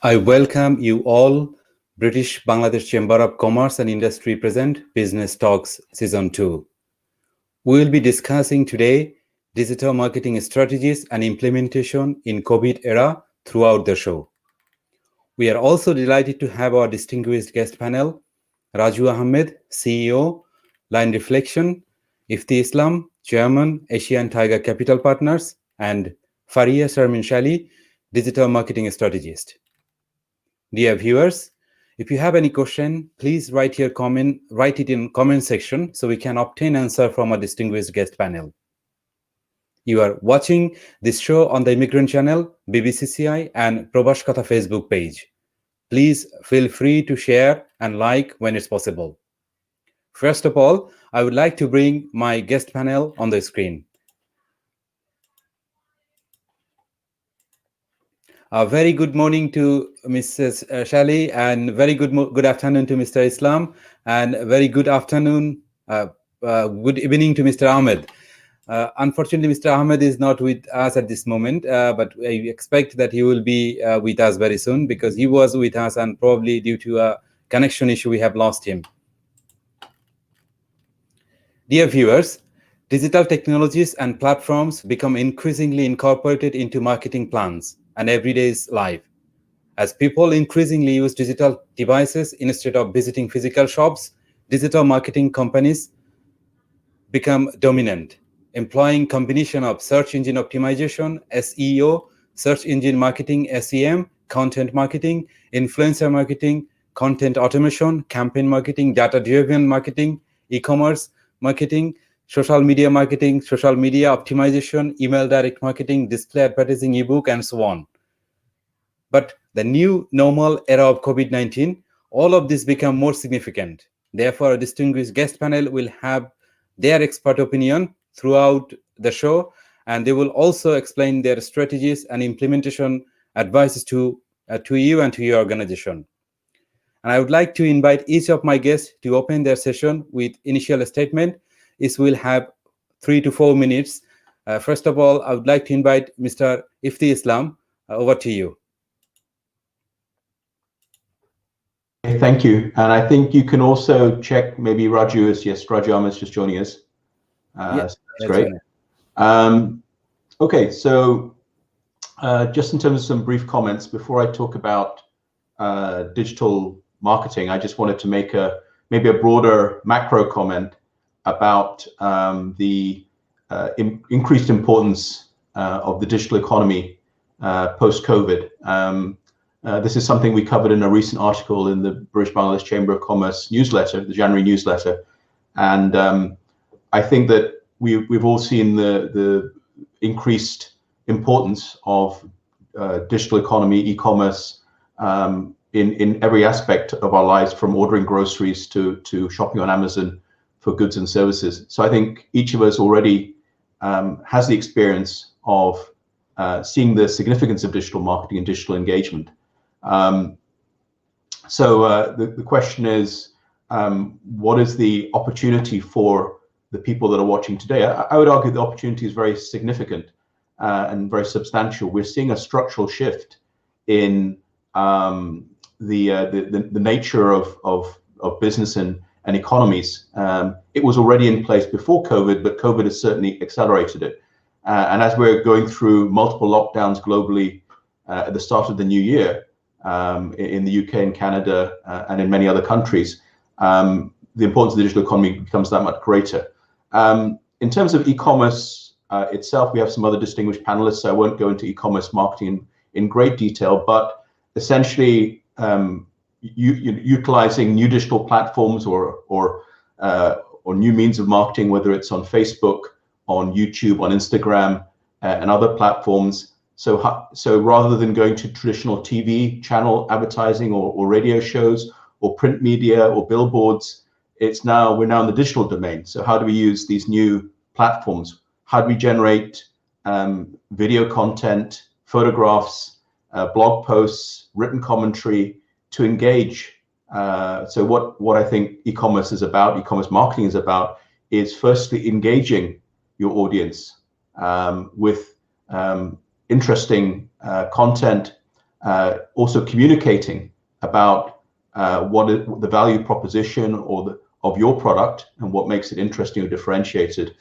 I welcome you all. British Bangladesh Chamber of Commerce and Industry present Business Talks Season 2. We will be discussing today digital marketing strategies and implementation in COVID era throughout the show. We are also delighted to have our distinguished guest panel, Raju Ahamed, CEO, Line Reflection, Ifty Islam, Chairman, Asian Tiger Capital Partners, and Faria Sharmeen, Digital Marketing Strategist. Dear viewers, if you have any question, please write it in comment section so we can obtain answer from a distinguished guest panel. You are watching this show on the Immigrant Channel, BBCCI, and Probash Katha Facebook page. Please feel free to share and like when it's possible. First of all, I would like to bring my guest panel on the screen. A very good morning to Mrs. Sahely, and very good afternoon to Mr. Islam, and very good afternoon, good evening to Mr. Ahmed. Unfortunately, Mr. Ahmed is not with us at this moment, but I expect that he will be with us very soon because he was with us and probably due to a connection issue, we have lost him. Dear viewers, digital technologies and platforms become increasingly incorporated into marketing plans and everyday's life. As people increasingly use digital devices instead of visiting physical shops, digital marketing companies become dominant, employing combination of search engine optimization, SEO, search engine marketing, SEM, content marketing, influencer marketing, content automation, campaign marketing, data-driven marketing, e-commerce marketing, social media optimization, email direct marketing, display advertising, ebook, and so on. But the new normal era of COVID-19, all of this become more significant. Therefore, a distinguished guest panel will have their expert opinion throughout the show, and they will also explain their strategies and implementation advices to you and to your organization. And I would like to invite each of my guests to open their session with initial statement. This will have 3 to 4 minutes. First of all, I would like to invite Mr. Ifty Islam. Over to you. Thank you. And I think you can also check maybe Raju is, yes, Raju Ahmed is just joining us. Yes, so that's great. Okay, so just in terms of some brief comments, before I talk about digital marketing, I just wanted to make maybe a broader macro comment about the increased importance of the digital economy post-COVID. This is something we covered in a recent article in the British Bangladesh Chamber of Commerce newsletter, the January newsletter. And I think that we've all seen the increased importance of digital economy, e-commerce, in every aspect of our lives, from ordering groceries to shopping on Amazon for goods and services. So I think each of us already has the experience of seeing the significance of digital marketing and digital engagement. So the question is, what is the opportunity for the people that are watching today? I would argue the opportunity is very significant and very substantial. We're seeing a structural shift in the nature of business and economies. It was already in place before COVID, but COVID has certainly accelerated it. And as we're going through multiple lockdowns globally at the start of the new year, in the UK and Canada and in many other countries, the importance of the digital economy becomes that much greater. In terms of e-commerce itself, we have some other distinguished panelists, so I won't go into e-commerce marketing in great detail, but essentially utilizing new digital platforms or new means of marketing, whether it's on Facebook, on YouTube, on Instagram, and other platforms. So rather than going to traditional TV channel advertising or radio shows or print media or billboards, we're now in the digital domain. So how do we use these new platforms? How do we generate video content, photographs, blog posts, written commentary to engage? So what I think e-commerce is about, e-commerce marketing is about, is firstly engaging your audience with interesting content, also communicating about what is the value proposition of your product and what makes it interesting or differentiated,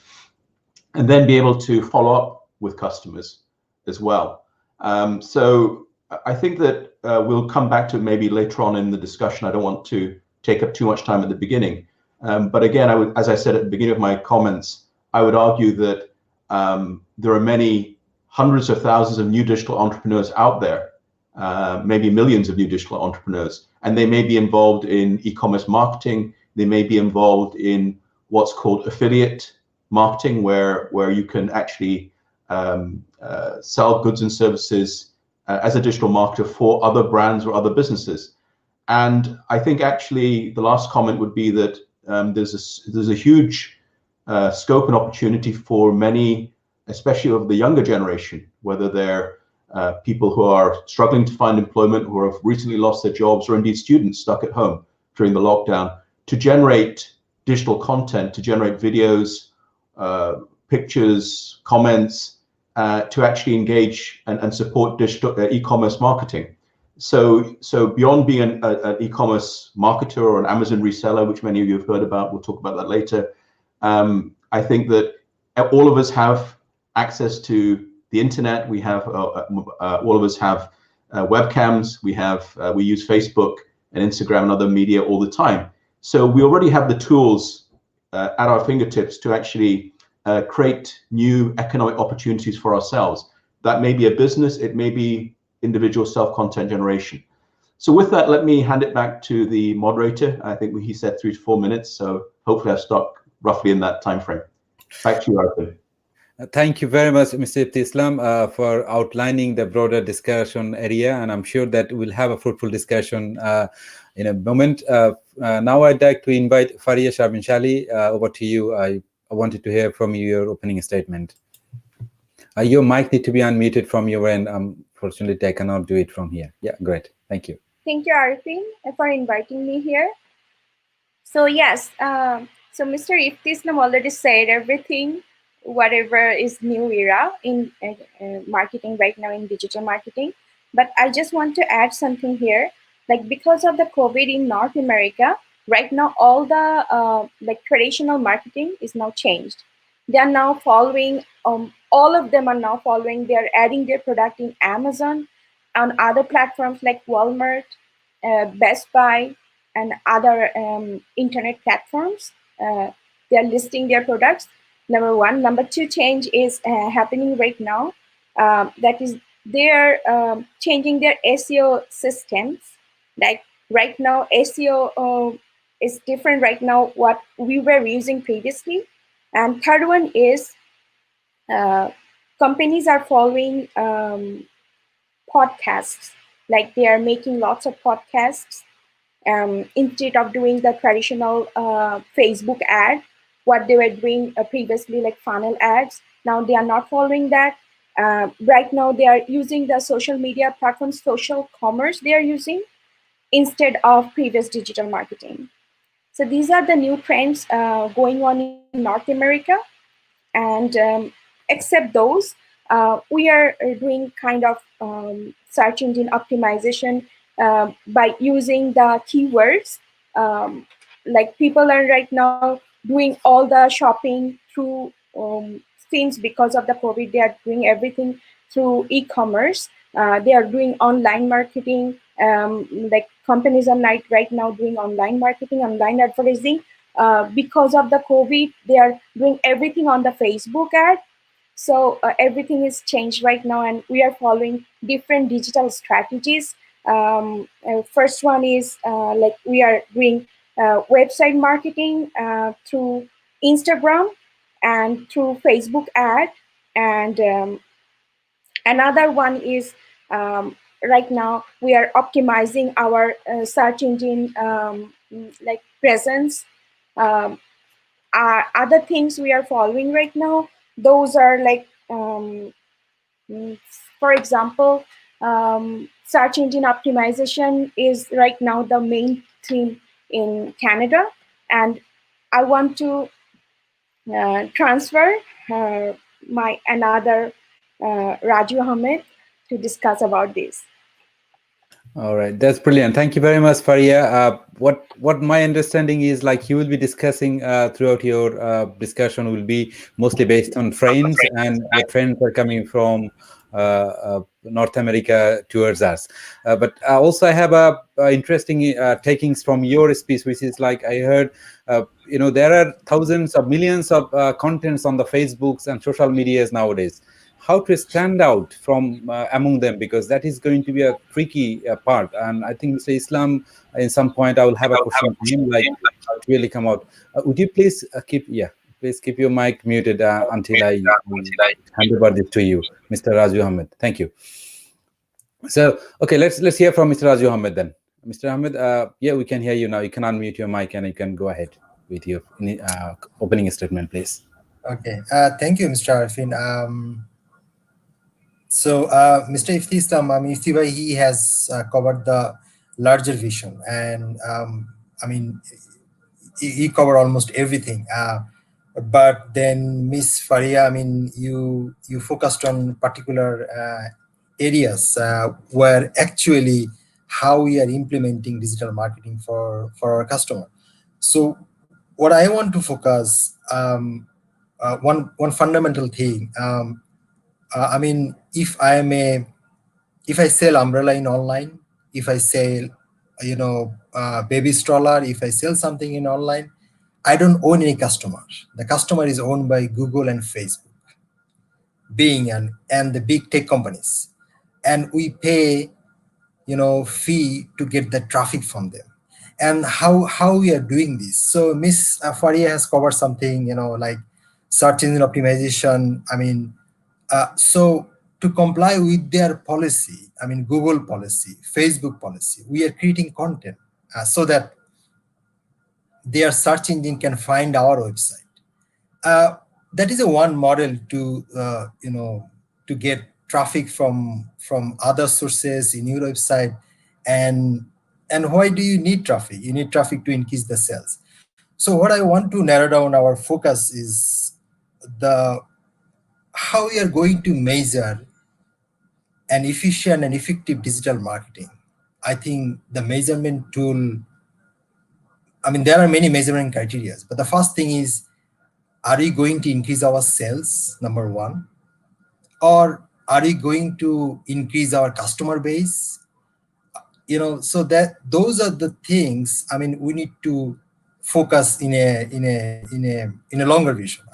and then be able to follow up with customers as well. So I think that we'll come back to it maybe later on in the discussion. I don't want to take up too much time at the beginning. But again, as I said at the beginning of my comments, I would argue that there are many hundreds of thousands of new digital entrepreneurs out there, maybe millions of new digital entrepreneurs, and they may be involved in e-commerce marketing. They may be involved in what's called affiliate marketing, where you can actually sell goods and services as a digital marketer for other brands or other businesses. And I think actually the last comment would be that there's a huge scope and opportunity for many, especially of the younger generation, whether they're people who are struggling to find employment, who have recently lost their jobs, or indeed students stuck at home during the lockdown, to generate digital content, to generate videos, pictures, comments, to actually engage and support digital e-commerce marketing. So beyond being an e-commerce marketer or an Amazon reseller, which many of you have heard about, we'll talk about that later, I think that all of us have access to the internet. We have all of us have webcams. We use Facebook and Instagram and other media all the time. So we already have the tools at our fingertips to actually create new economic opportunities for ourselves. That may be a business, it may be individual self-content generation. So with that, let me hand it back to the moderator. I think he said 3 to 4 minutes, so hopefully I've stuck roughly in that time frame. Back to you, Arefin. Thank you very much, Mr. Ifty Islam, for outlining the broader discussion area, and I'm sure that we'll have a fruitful discussion in a moment. Now I'd like to invite Faria, Sharmeen, Sahely, over to you. I wanted to hear from you your opening statement. Your mic need to be unmuted from your end. Unfortunately, I cannot do it from here. Yeah, great. Thank you. Thank you, Arefin, for inviting me here. So yes, so Mr. Ifty Islam already said everything, whatever is new era in marketing right now in digital marketing. But I just want to add something here. Like because of the COVID in North America, right now all the like traditional marketing is now changed. They are now following, all of them are now following, they are adding their product in Amazon, on other platforms like Walmart, Best Buy, and other internet platforms. They are listing their products, number one. Number two change is happening right now. That is, they are changing their SEO systems. Like right now, SEO is different right now what we were using previously. And third one is companies are following podcasts. Like they are making lots of podcasts instead of doing the traditional Facebook ad, what they were doing previously, like funnel ads. Now they are not following that. Right now they are using the social media platforms, social commerce they are using instead of previous digital marketing. So these are the new trends going on in North America. And except those, we are doing kind of search engine optimization by using the keywords. Like people are right now doing all the shopping through things because of the COVID. They are doing everything through e-commerce. They are doing online marketing. Like companies are right now doing online marketing, online advertising. Because of the COVID, they are doing everything on the Facebook ad. So everything is changed right now, and we are following different digital strategies. First one is like we are doing website marketing through Instagram and through Facebook ad. And another one is right now we are optimizing our search engine like presence. Other things we are following right now, those are like, for example, search engine optimization is right now the main theme in Canada. And I want to transfer my another Raju Ahamed to discuss about this. All right, that's brilliant. Thank you very much, Faria. What my understanding is, like, you will be discussing throughout your discussion will be mostly based on trends, and the trends are coming from North America towards us. But also, I have a interesting takings from your speech, which is like I heard. There are thousands of millions of contents on the Facebooks and social medias nowadays. How to stand out from among them, because that is going to be a tricky part. And I think Mr. Islam, in some point, I will have a question to him, like how to really come out. Would you please please keep your mic muted until I hand over this to you, Mr. Raju Ahamed. Thank you. So, okay, let's hear from Mr. Raju Ahamed then. Mr. Ahmed, yeah, we can hear you now. You can unmute your mic and you can go ahead with your opening statement, please. Okay, thank you, Mr. Arefin. So, Mr. Ifty Islam, Ifty Bhai, he has covered the larger vision, and he covered almost everything. But then, Miss Faria, you focused on particular areas where actually how we are implementing digital marketing for our customer. So, what I want to focus one fundamental thing. If I sell umbrella in online, if I sell, baby stroller, if I sell something in online, I don't own any customers. The customer is owned by Google and Facebook, Bing and the big tech companies, and we pay, fee to get the traffic from them. And how we are doing this? So Miss Faria has covered something, like search engine optimization. So to comply with their policy, Google policy, Facebook policy, we are creating content so that their search engine can find our website. That is a one model to get traffic from other sources in your website. And why do you need traffic? You need traffic to increase the sales. So what I want to narrow down our focus is how we are going to measure an efficient and effective digital marketing. I think the measurement tool, there are many measurement criteria, but the first thing is, are we going to increase our sales, number one? Or are we going to increase our customer base? So that those are the things, we need to focus in a longer vision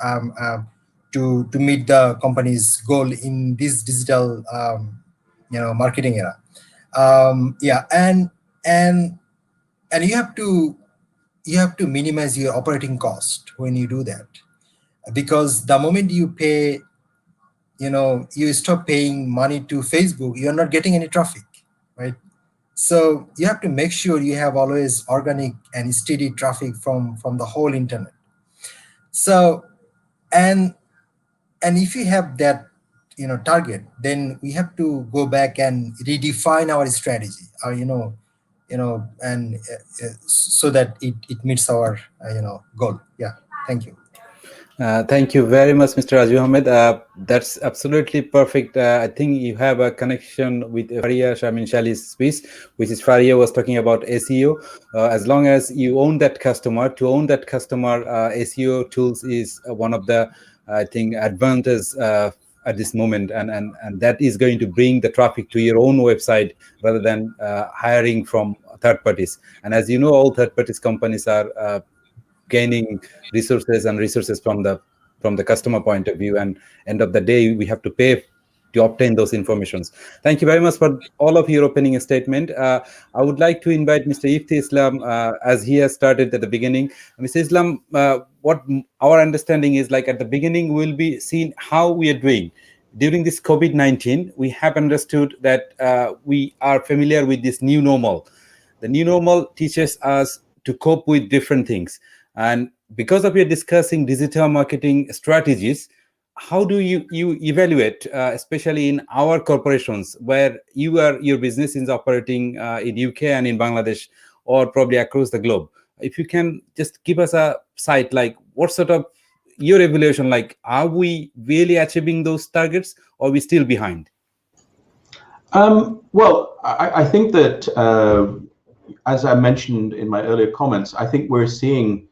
to meet the company's goal in this digital marketing era. And you have to minimize your operating cost when you do that, because the moment you pay, you stop paying money to Facebook, you're not getting any traffic, right? So you have to make sure you have always organic and steady traffic from the whole internet. So and if you have that target, then we have to go back and redefine our strategy, so that it meets our goal. Yeah, thank you. Thank you very much, Mr. Raju Ahmed. That's absolutely perfect. I think you have a connection with Faria Sharmeen Shali's speech, which is Faria was talking about SEO. As long as you own that customer, SEO tools is one of the, I think, advantages at this moment, and that is going to bring the traffic to your own website rather than hiring from third parties. And as you know, all third parties companies are gaining resources from the customer point of view, and end of the day we have to pay to obtain those informations. Thank you very much for all of your opening statement. I would like to invite Mr. Ifty Islam, as he has started at the beginning. Mr. Islam, what our understanding is, like at the beginning we'll be seeing how we are doing during this COVID-19. We have understood that we are familiar with this new normal. The new normal teaches us to cope with different things. And because of your discussing digital marketing strategies, how do you evaluate, especially in our corporations where your business is operating in UK and in Bangladesh, or probably across the globe? If you can just give us a sight, like what sort of your evaluation, like are we really achieving those targets, or are we still behind? Well, I think that, as I mentioned in my earlier comments, I think we're seeing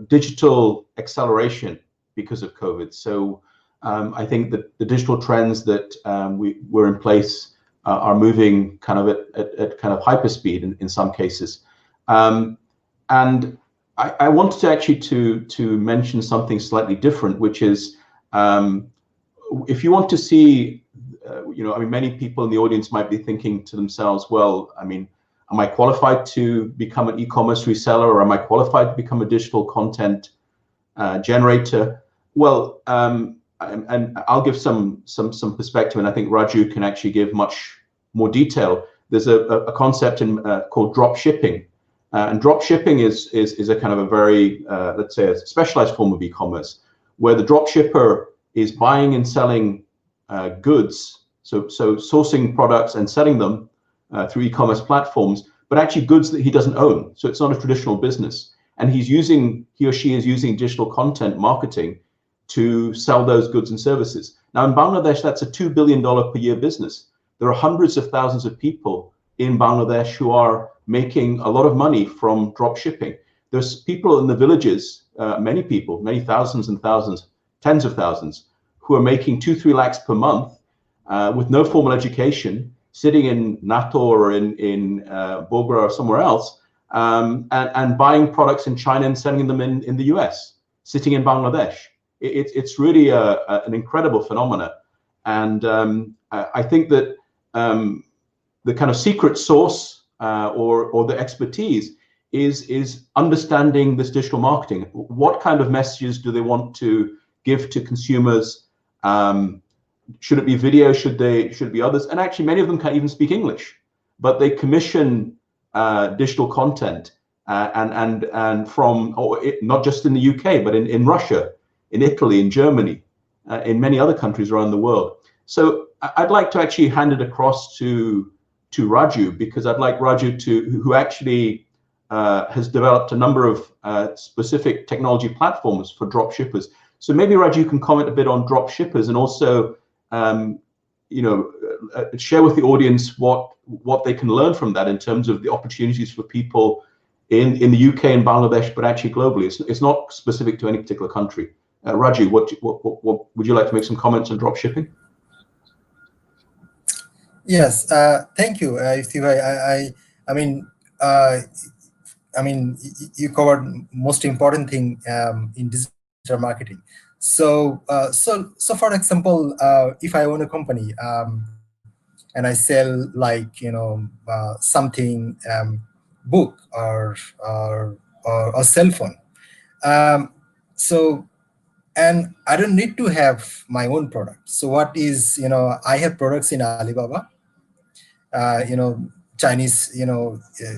digital acceleration because of COVID. So I think that the digital trends that were in place are moving kind of at kind of hyperspeed in some cases. And I wanted to actually to mention something slightly different, which is if you want to see, I mean, many people in the audience might be thinking to themselves, well, I mean, am I qualified to become an e-commerce reseller, or am I qualified to become a digital content generator? Well, and I'll give some perspective, and I think Raju can actually give much more detail. There's a concept called drop shipping, and drop shipping is a kind of a very let's say a specialized form of e-commerce, where the drop shipper is buying and selling goods, so sourcing products and selling them through e-commerce platforms, but actually goods that he doesn't own. So it's not a traditional business, and he or she is using digital content marketing to sell those goods and services. Now in Bangladesh, that's a $2 billion per year business. There are hundreds of thousands of people in Bangladesh who are making a lot of money from drop shipping. There's people in the villages, many people, many thousands and thousands, tens of thousands, who are making 2-3 lakhs per month with no formal education, sitting in Nato or in Bogra or somewhere else, and buying products in China and selling them in the US, sitting in Bangladesh. It's really an incredible phenomena. And I think that the kind of secret sauce or the expertise is understanding this digital marketing. What kind of messages do they want to give to consumers? Should it be video? Should it be others? And actually, many of them can't even speak English, but they commission digital content and from not just in the UK, but in Russia, in Italy, in Germany, in many other countries around the world. So I'd like to actually hand it across to Raju, because I'd like Raju who actually has developed a number of specific technology platforms for drop shippers. So maybe Raju can comment a bit on drop shippers, and also share with the audience what they can learn from that in terms of the opportunities for people in the UK and Bangladesh, but actually globally. It's not specific to any particular country. Raju, what would you like to make some comments on drop shipping? Yes, thank you, Ifty. I mean, you covered most important thing in digital marketing. So for example, if I own a company and I sell something, book or a cell phone, and I don't need to have my own product. So what is, I have products in Alibaba, Chinese,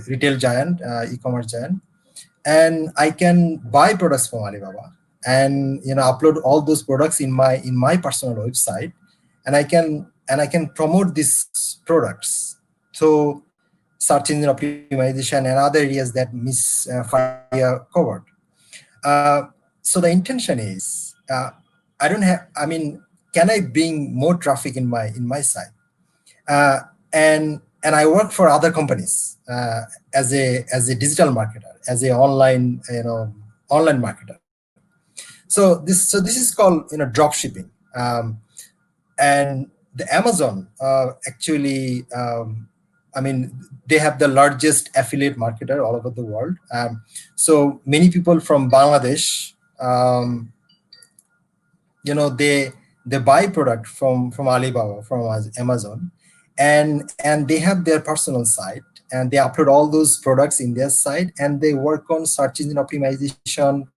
retail giant, e-commerce giant, and I can buy products from Alibaba and upload all those products in my personal website, and I can promote these products to search engine optimization and other areas that Miss Faria covered. So the intention is, can I bring more traffic in my site? And I work for other companies as a digital marketer, as a online marketer. So this is called drop shipping. And the Amazon actually, they have the largest affiliate marketer all over the world. So many people from Bangladesh, they buy product from Alibaba, from Amazon, and they have their personal site, and they upload all those products in their site, and they work on search engine optimization,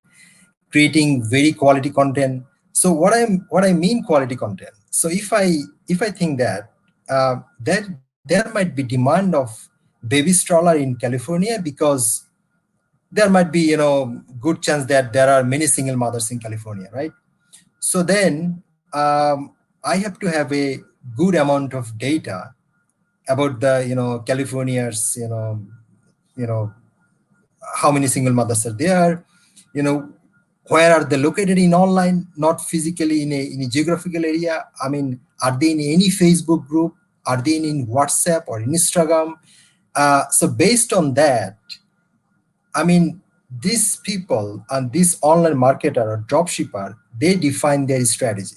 creating very quality content. So what I mean quality content. So if I think that there might be demand of baby stroller in California, because there might be good chance that there are many single mothers in California, right? So then I have to have a good amount of data about the California's how many single mothers are there, where are they located in online, not physically in a geographical area. I mean, are they in any Facebook group? Are they in WhatsApp or Instagram? So based on that, I mean, these people and this online marketer or dropshipper, they define their strategy.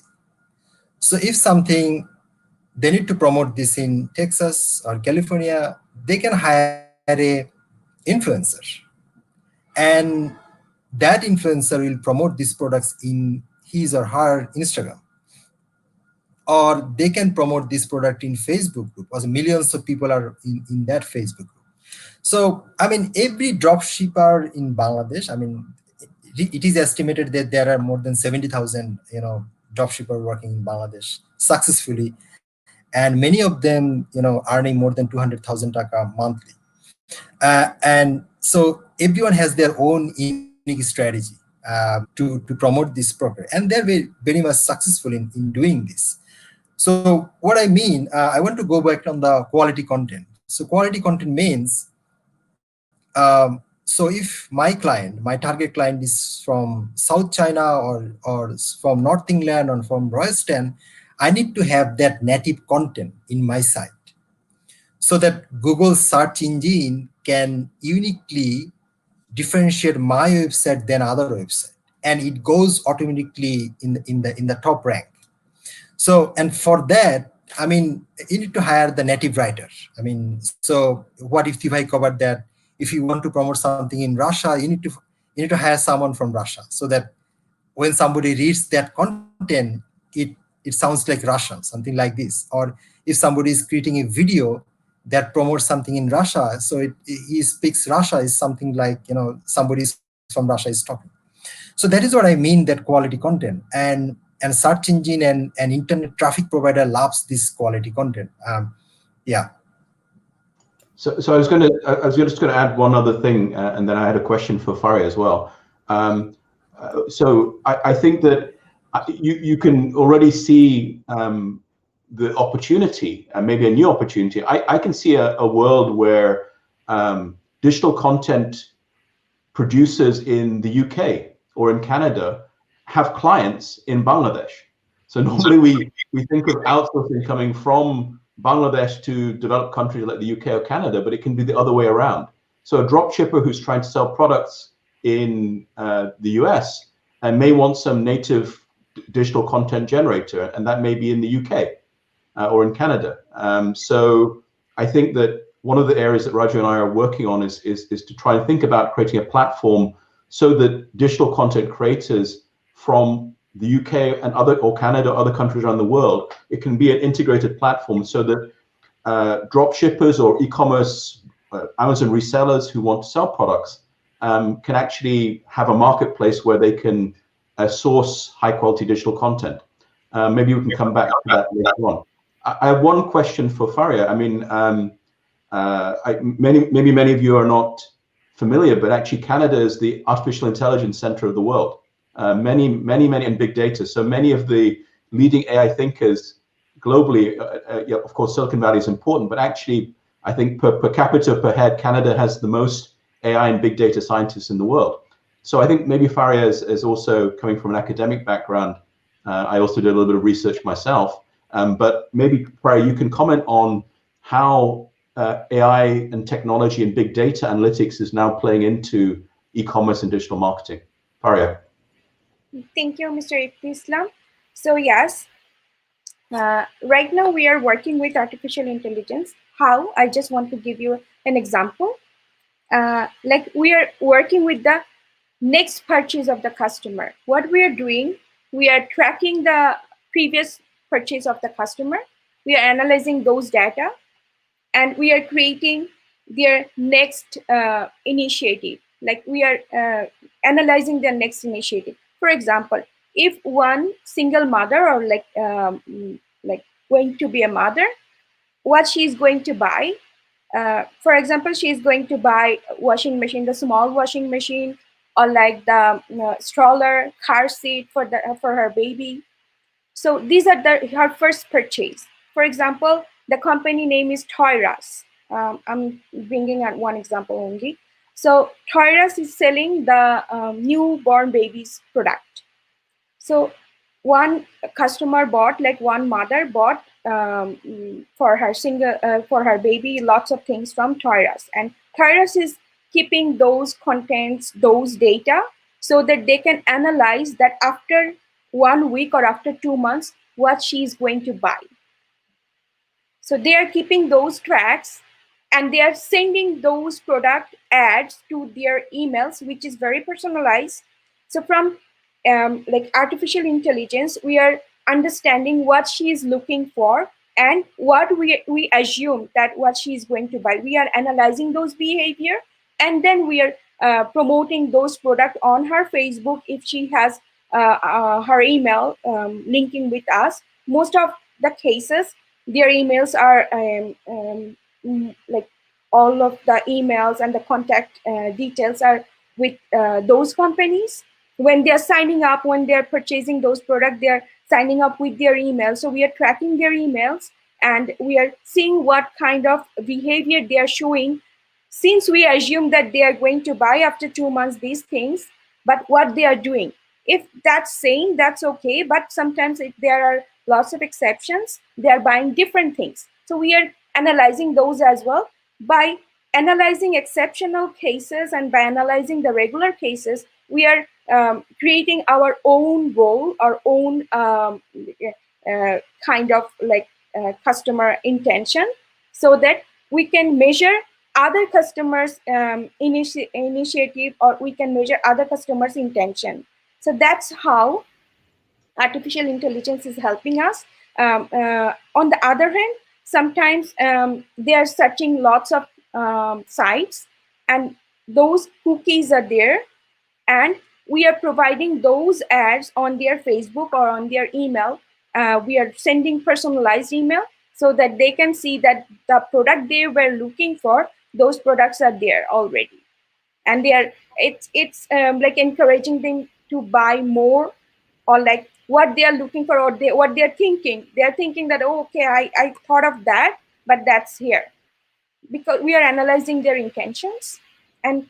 So if something they need to promote this in Texas or California, they can hire a influencer, and that influencer will promote these products in his or her Instagram, or they can promote this product in Facebook group, because millions of people are in that Facebook group. So I mean, every dropshipper in Bangladesh, I mean, it is estimated that there are more than 70,000 dropshipper working in Bangladesh successfully, and many of them earning more than 200,000 taka monthly. And so everyone has their own unique strategy to promote this program, and they're very much successful in doing this. So what I mean, I want to go back on the quality content. So quality content means, so if my client, my target client is from South China or from North England or from Royston, I need to have that native content in my site, so that Google search engine can uniquely differentiate my website than other website, and it goes automatically in the top rank. So, and for that, I mean, you need to hire the native writer. I mean, so what if I covered that? If you want to promote something in Russia, you need to hire someone from Russia, so that when somebody reads that content, it sounds like Russian, something like this. Or if somebody is creating a video that promotes something in Russia, so he speaks Russia, is something like somebody from Russia is talking. So that is what I mean, that quality content. And search engine and internet traffic provider loves this quality content. Yeah. So I was just going to add one other thing, and then I had a question for Faria as well. So I think that you can already see the opportunity, and maybe a new opportunity. I can see a world where digital content producers in the UK or in Canada have clients in Bangladesh. So normally we think of outsourcing coming from Bangladesh to developed countries like the UK or Canada, but it can be the other way around. So a drop shipper who's trying to sell products in the US and may want some native digital content generator, and that may be in the UK or in Canada. So I think that one of the areas that Raju and I are working on is to try and think about creating a platform so that digital content creators from the UK and Canada, other countries around the world, it can be an integrated platform so that drop shippers or e-commerce Amazon resellers who want to sell products can actually have a marketplace where they can source high quality digital content. Maybe we can come back to that later on. I have one question for Faria. I mean, maybe many of you are not familiar, but actually Canada is the artificial intelligence center of the world. Many in big data. So many of the leading AI thinkers globally, of course, Silicon Valley is important, but actually, I think per capita, per head, Canada has the most AI and big data scientists in the world. So I think maybe Faria is also coming from an academic background. I also did a little bit of research myself, but maybe Faria, you can comment on how AI and technology and big data analytics is now playing into e-commerce and digital marketing. Faria. Thank you, Mr. Ifty Islam. So yes, right now we are working with artificial intelligence. How? I just want to give you an example. Like we are working with the next purchase of the customer. What we are doing, we are tracking the previous purchase of the customer. We are analyzing those data, and we are creating their next initiative. Like we are analyzing their next initiative. For example, if one single mother or like going to be a mother, what she's going to buy. For example, she is going to buy washing machine, the small washing machine, or like the stroller, car seat for her baby. So these are her first purchase. For example, the company name is Toys R Us. I'm bringing out one example only. So Toys R Us is selling the newborn babies product. So one customer bought, like one mother bought for her baby lots of things from Taurus, and Taurus is keeping those contents, those data, so that they can analyze that after 1 week or after 2 months what she is going to buy. So they are keeping those tracks, and they are sending those product ads to their emails, which is very personalized. So from like artificial intelligence, we are understanding what she is looking for and what we assume that what she is going to buy. We are analyzing those behavior, and then we are promoting those product on her Facebook if she has her email linking with us. Most of the cases, their emails are like all of the emails and the contact details are with those companies. When they're signing up, when they're purchasing those products, they're signing up with their email. So we are tracking their emails, and we are seeing what kind of behavior they are showing, since we assume that they are going to buy after 2 months these things, but what they are doing. If that's same, that's okay. But sometimes if there are lots of exceptions, they are buying different things. So we are analyzing those as well. By analyzing exceptional cases and by analyzing the regular cases, we are creating our own goal, our own kind of like customer intention, so that we can measure other customers' initiative, or we can measure other customers' intention. So that's how artificial intelligence is helping us. On the other hand, sometimes they are searching lots of sites, and those cookies are there, and we are providing those ads on their Facebook or on their email. We are sending personalized email so that they can see that the product they were looking for, those products are there already, and they are it's like encouraging them to buy more, or like what they are looking for, or what they're thinking. They're thinking that, oh, okay, I thought of that, but that's here, because we are analyzing their intentions. And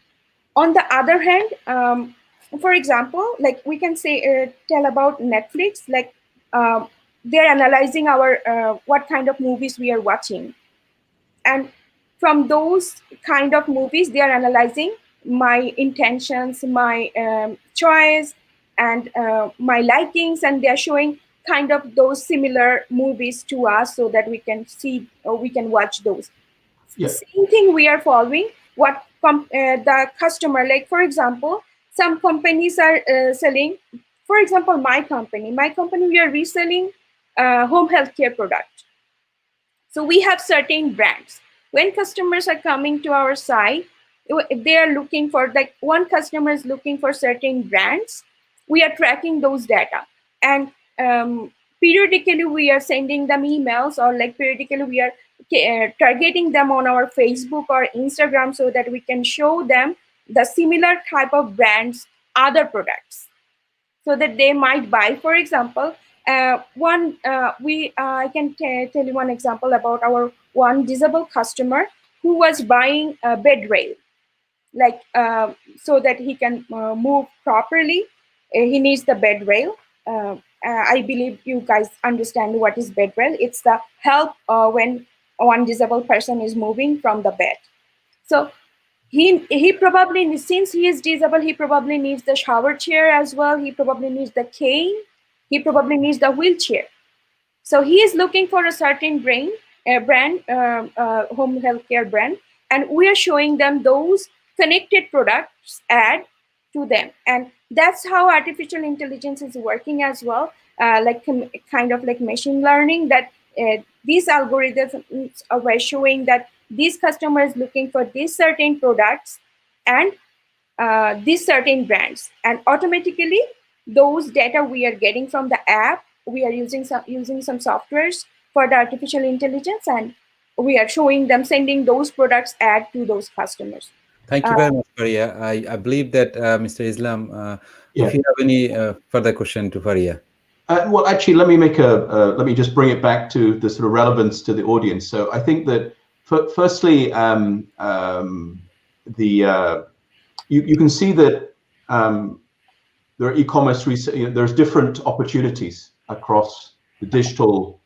on the other hand, for example, like we can say tell about Netflix, like they're analyzing our what kind of movies we are watching, and from those kind of movies they are analyzing my intentions, my choice, and my likings, and they're showing kind of those similar movies to us so that we can see, or we can watch those. Yeah. Same thing we are following what the customer, like for example, some companies are selling, for example, my company, we are reselling home healthcare product. So we have certain brands. When customers are coming to our site, if they are looking for, like one customer is looking for certain brands, we are tracking those data. And periodically we are sending them emails, or like periodically we are targeting them on our Facebook or Instagram, so that we can show them the similar type of brands, other products, so that they might buy. For example, I can tell you one example about our one disabled customer who was buying a bed rail, like so that he can move properly. He needs the bed rail. I believe you guys understand what is bed rail. It's the help when one disabled person is moving from the bed. So he probably, since he is disabled, he probably needs the shower chair as well. He probably needs the cane. He probably needs the wheelchair. So he is looking for a certain brand, home healthcare brand, and we are showing them those connected products ad to them. And that's how artificial intelligence is working as well, like kind of like machine learning, that these algorithms were showing that these customers looking for these certain products and these certain brands, and automatically those data we are getting from the app, we are using some softwares for the artificial intelligence, and we are showing them, sending those products ad to those customers. Thank you very much, Faria. I believe that Mr. Islam, Yeah. if you have any further question to Faria. Well, actually, let me just bring it back to the sort of relevance to the audience. So I think that firstly, you can see that there are e-commerce, there's different opportunities across the digital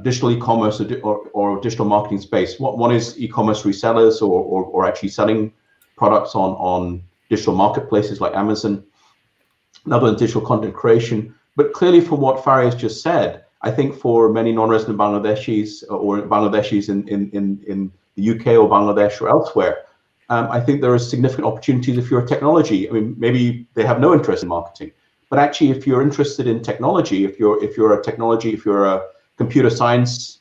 digital e-commerce or digital marketing space. One is e-commerce resellers or actually selling products on digital marketplaces like Amazon. Another one, digital content creation. But clearly, from what Faria has just said, I think for many non-resident Bangladeshis or Bangladeshis in the UK or Bangladesh or elsewhere, I think there are significant opportunities if you're a technology. I mean, maybe they have no interest in marketing, but actually, if you're interested in technology, if you're a computer science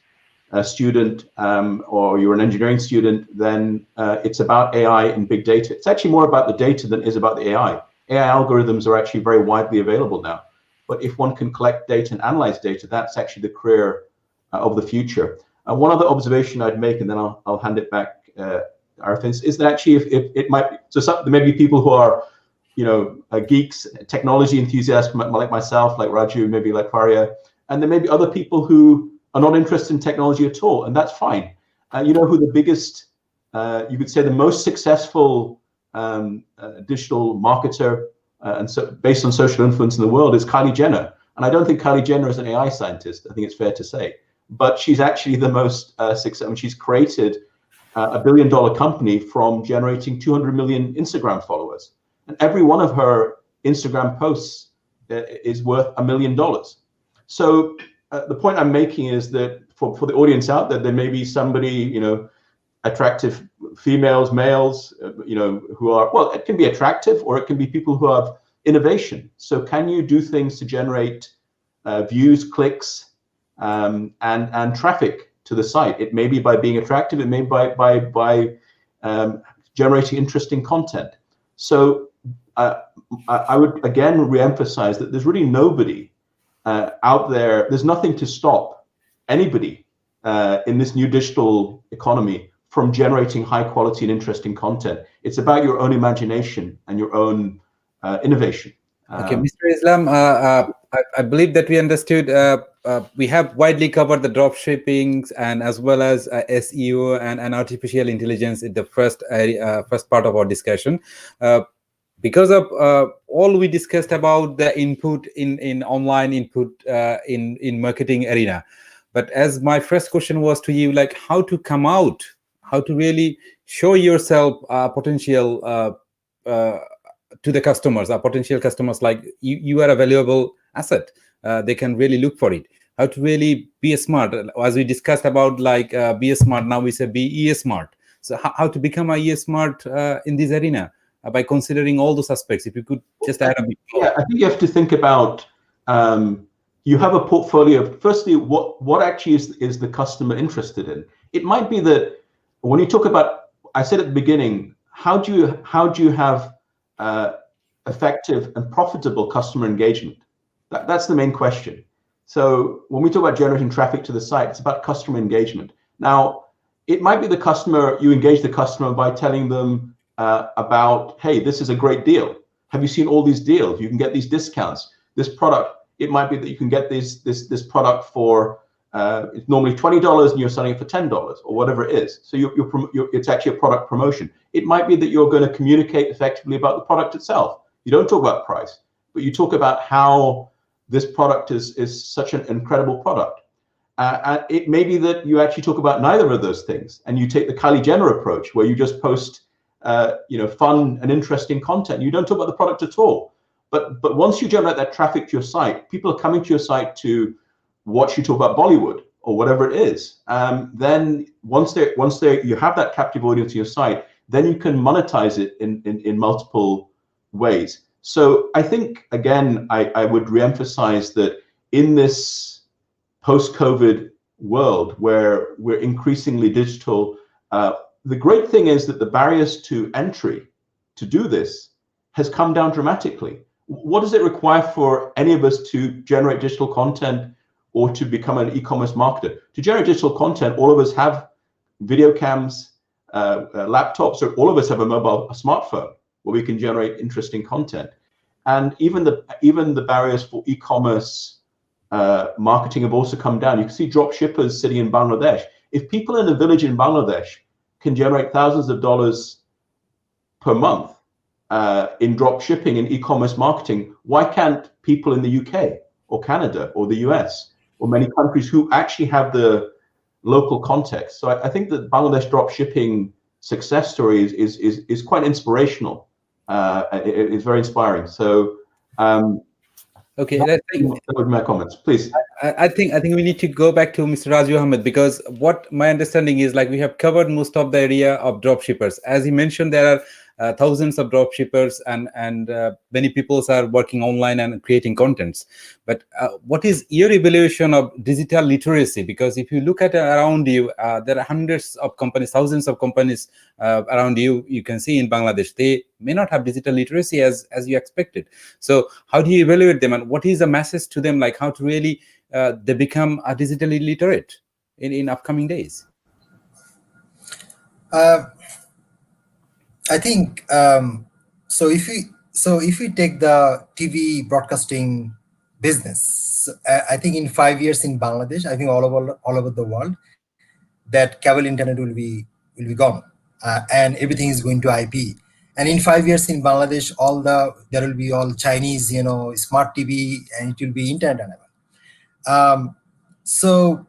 student or you're an engineering student, then it's about AI and big data. It's actually more about the data than it is about the AI. AI algorithms are actually very widely available now. But if one can collect data and analyze data, that's actually the career of the future. One other observation I'd make, and then I'll hand it back, Arefin, is that actually if it might be, so there may be people who are, geeks, technology enthusiasts like myself, like Raju, maybe like Faria, and there may be other people who are not interested in technology at all, and that's fine. Who the biggest, you could say the most successful digital marketer and so based on social influence in the world is Kylie Jenner. And I don't think Kylie Jenner is an AI scientist, I think it's fair to say. But she's actually the most successful, and she's created a $1 billion company from generating 200 million Instagram followers. And every one of her Instagram posts is worth $1 million. So the point I'm making is that for the audience out there may be somebody, attractive females, males, who are, well, it can be attractive or it can be people who have innovation. So can you do things to generate views, clicks, and traffic to the site? It may be by being attractive, it may be by generating interesting content. So I would again reemphasize that there's really nobody out there, there's nothing to stop anybody in this new digital economy from generating high quality and interesting content. It's about your own imagination and your own innovation. Okay, Mr. Islam, I believe that we understood. We have widely covered the drop shipping and as well as SEO and artificial intelligence in the first part of our discussion. Because of all we discussed about the input in online input in marketing arena. But as my first question was to you, like how to come out, how to really show yourself potential to the customers, potential customers, like you are a valuable asset. They can really look for it. How to really be smart, as we discussed about, like be a smart. Now we say be smart. So how to become a smart in this arena by considering all those aspects? If you could just add a bit more. Yeah, I think you have to think about. You have a portfolio. Firstly, what actually is the customer interested in? It might be that when you talk about, I said at the beginning, how do you have effective and profitable customer engagement? That's the main question. So when we talk about generating traffic to the site, it's about customer engagement. Now, it might be you engage the customer by telling them about, hey, this is a great deal. Have you seen all these deals? You can get these discounts. This product, it might be that you can get this product for it's normally $20 and you're selling it for $10 or whatever it is. So it's actually a product promotion. It might be that you're going to communicate effectively about the product itself. You don't talk about price, but you talk about how this product is such an incredible product. And it may be that you actually talk about neither of those things, and you take the Kylie Jenner approach, where you just post fun and interesting content. You don't talk about the product at all. But once you generate that traffic to your site, people are coming to your site to watch you talk about Bollywood or whatever it is. Then once you have that captive audience on your site, then you can monetize it in multiple ways. So I think, again, I would reemphasize that in this post-COVID world where we're increasingly digital, the great thing is that the barriers to entry to do this has come down dramatically. What does it require for any of us to generate digital content or to become an e-commerce marketer? To generate digital content, all of us have video cams, laptops, or all of us have a smartphone where we can generate interesting content. And even the barriers for e-commerce marketing have also come down. You can see drop shippers sitting in Bangladesh. If people in a village in Bangladesh can generate thousands of dollars per month in drop shipping and e-commerce marketing, why can't people in the UK or Canada or the US or many countries who actually have the local context. So I think that Bangladesh drop shipping success story is quite inspirational. It's very inspiring. So Okay, that would be my comments, please. I think we need to go back to Mr. Raju Ahamed, because what my understanding is, like, we have covered most of the area of drop shippers. As he mentioned, there are thousands of drop shippers, and many people are working online and creating contents. But what is your evaluation of digital literacy? Because if you look at around you, there are hundreds of companies, thousands of companies around you. You can see in Bangladesh, they may not have digital literacy as you expected. So how do you evaluate them, and what is the message to them, like how to really they become digitally literate in upcoming days? I think so. If we take the TV broadcasting business, I think in 5 years in Bangladesh, I think all over the world, that cable internet will be gone, and everything is going to IP. And in 5 years in Bangladesh, there will be all Chinese, smart TV, and it will be internet enabled. So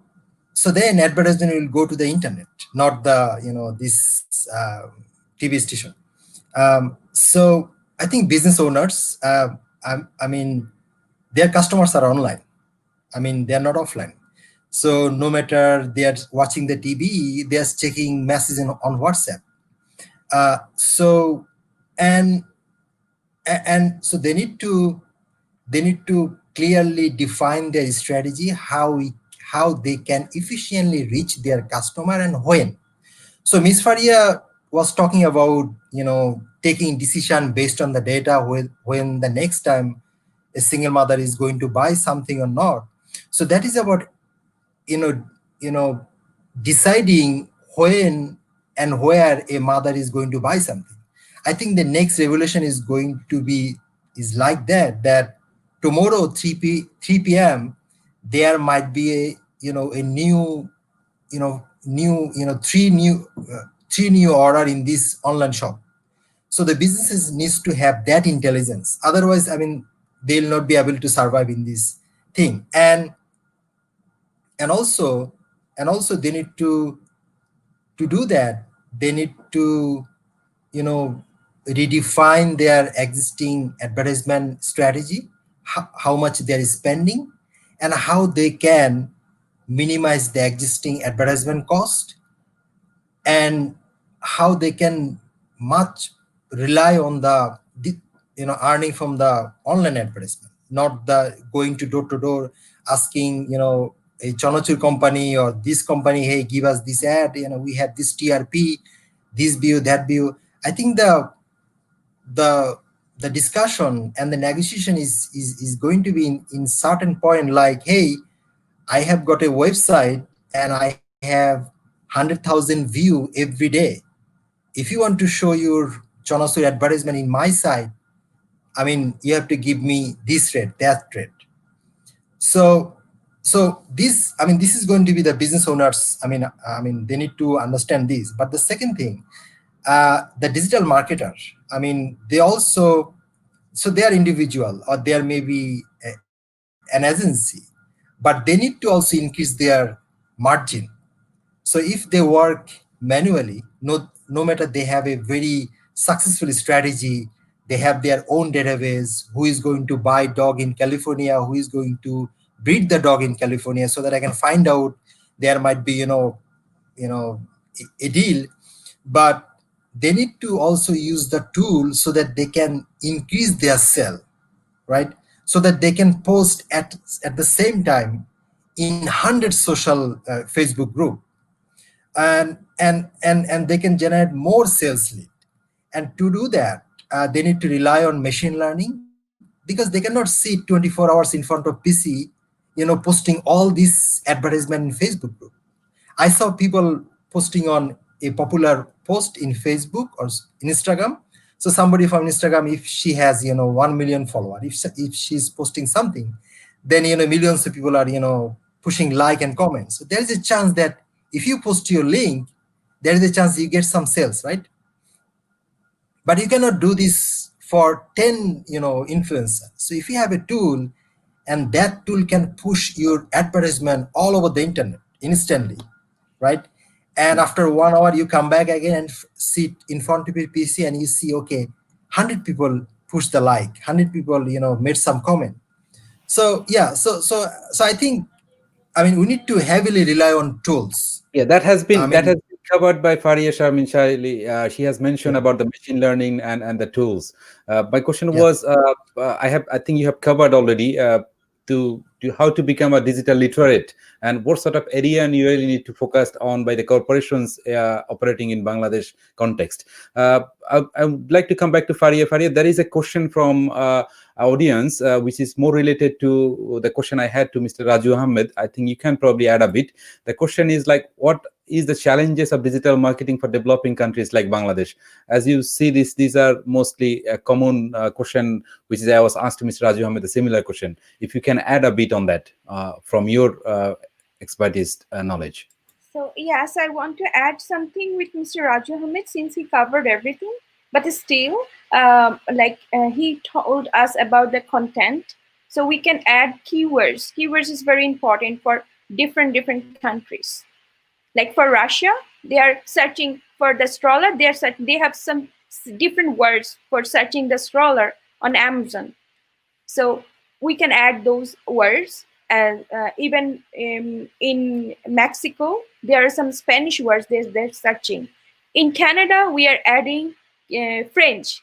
then advertisement will go to the internet, not the this TV station. So I think business owners, I mean, their customers are online. I mean, they're not offline. So no matter they are watching the TV, they are checking messages on WhatsApp. So and so they need to clearly define their strategy, how they can efficiently reach their customer and when. So Ms. Faria was talking about taking decision based on the data when the next time a single mother is going to buy something or not. So that is about deciding when and where a mother is going to buy something. I think the next revolution is going to be like that tomorrow 3 p.m. there might be a new three new order in this online shop. So the businesses needs to have that intelligence. Otherwise, I mean, they'll not be able to survive in this thing. And also they need to do that. They need to redefine their existing advertisement strategy, how much they're spending, and how they can minimize the existing advertisement cost, and how they can much rely on the earning from the online advertisement, not the going to door asking a Chanachur company or this company, hey, give us this ad, we have this TRP, this view, that view. I think the discussion and the negotiation is going to be in certain point, like, hey, I have got a website and I have 100,000 view every day. If you want to show your Chanasur advertisement in my site, I mean, you have to give me this rate, that rate. So this, I mean, this is going to be the business owners. I mean, they need to understand this. But the second thing, the digital marketer, I mean, they also, so they are individual, or they are maybe an agency, but they need to also increase their margin. So if they work manually, no matter they have a very successful strategy, they have their own database, who is going to buy dog in California, who is going to breed the dog in California, so that I can find out there might be a deal. But they need to also use the tool so that they can increase their sale, right? So that they can post at the same time in 100 social Facebook group, and they can generate more sales lead. And to do that, they need to rely on machine learning, because they cannot sit 24 hours in front of PC, posting all this advertisement in Facebook group. I saw people posting on a popular post in Facebook or Instagram. So somebody from Instagram, if she has 1 million followers, if she's posting something, then millions of people are pushing like and comment. So there is a chance that if you post your link, there is a chance you get some sales, right? But you cannot do this for 10 influencers. So if you have a tool, and that tool can push your advertisement all over the internet instantly, right? And after 1 hour, you come back again and sit in front of your PC, and you see, okay, 100 people push the like, 100 people, made some comment. So yeah, so I think, I mean, we need to heavily rely on tools. Yeah, that has I been mean, covered by Faria, Sharmeen, Sahely. She has mentioned yeah, about the machine learning and the tools. My question yeah. was, I think you have covered already to how to become a digital literate and what sort of area you really need to focus on by the corporations operating in Bangladesh context. I would like to come back to Faria. Faria, there is a question from our audience which is more related to the question I had to Mr. Raju Ahamed. I think you can probably add a bit. The question is like, what is the challenges of digital marketing for developing countries like Bangladesh? As you see this, these are mostly a common question, which is I was asked to Mr. Raju Ahmed a similar question. If you can add a bit on that from your expertise knowledge. So yes, I want to add something with Mr. Raju Ahamed since he covered everything, but still, he told us about the content. So we can add keywords. Keywords is very important for different countries. Like for Russia, they are searching for the stroller. They have some different words for searching the stroller on Amazon. So we can add those words. And even in Mexico, there are some Spanish words they're searching. In Canada, we are adding French,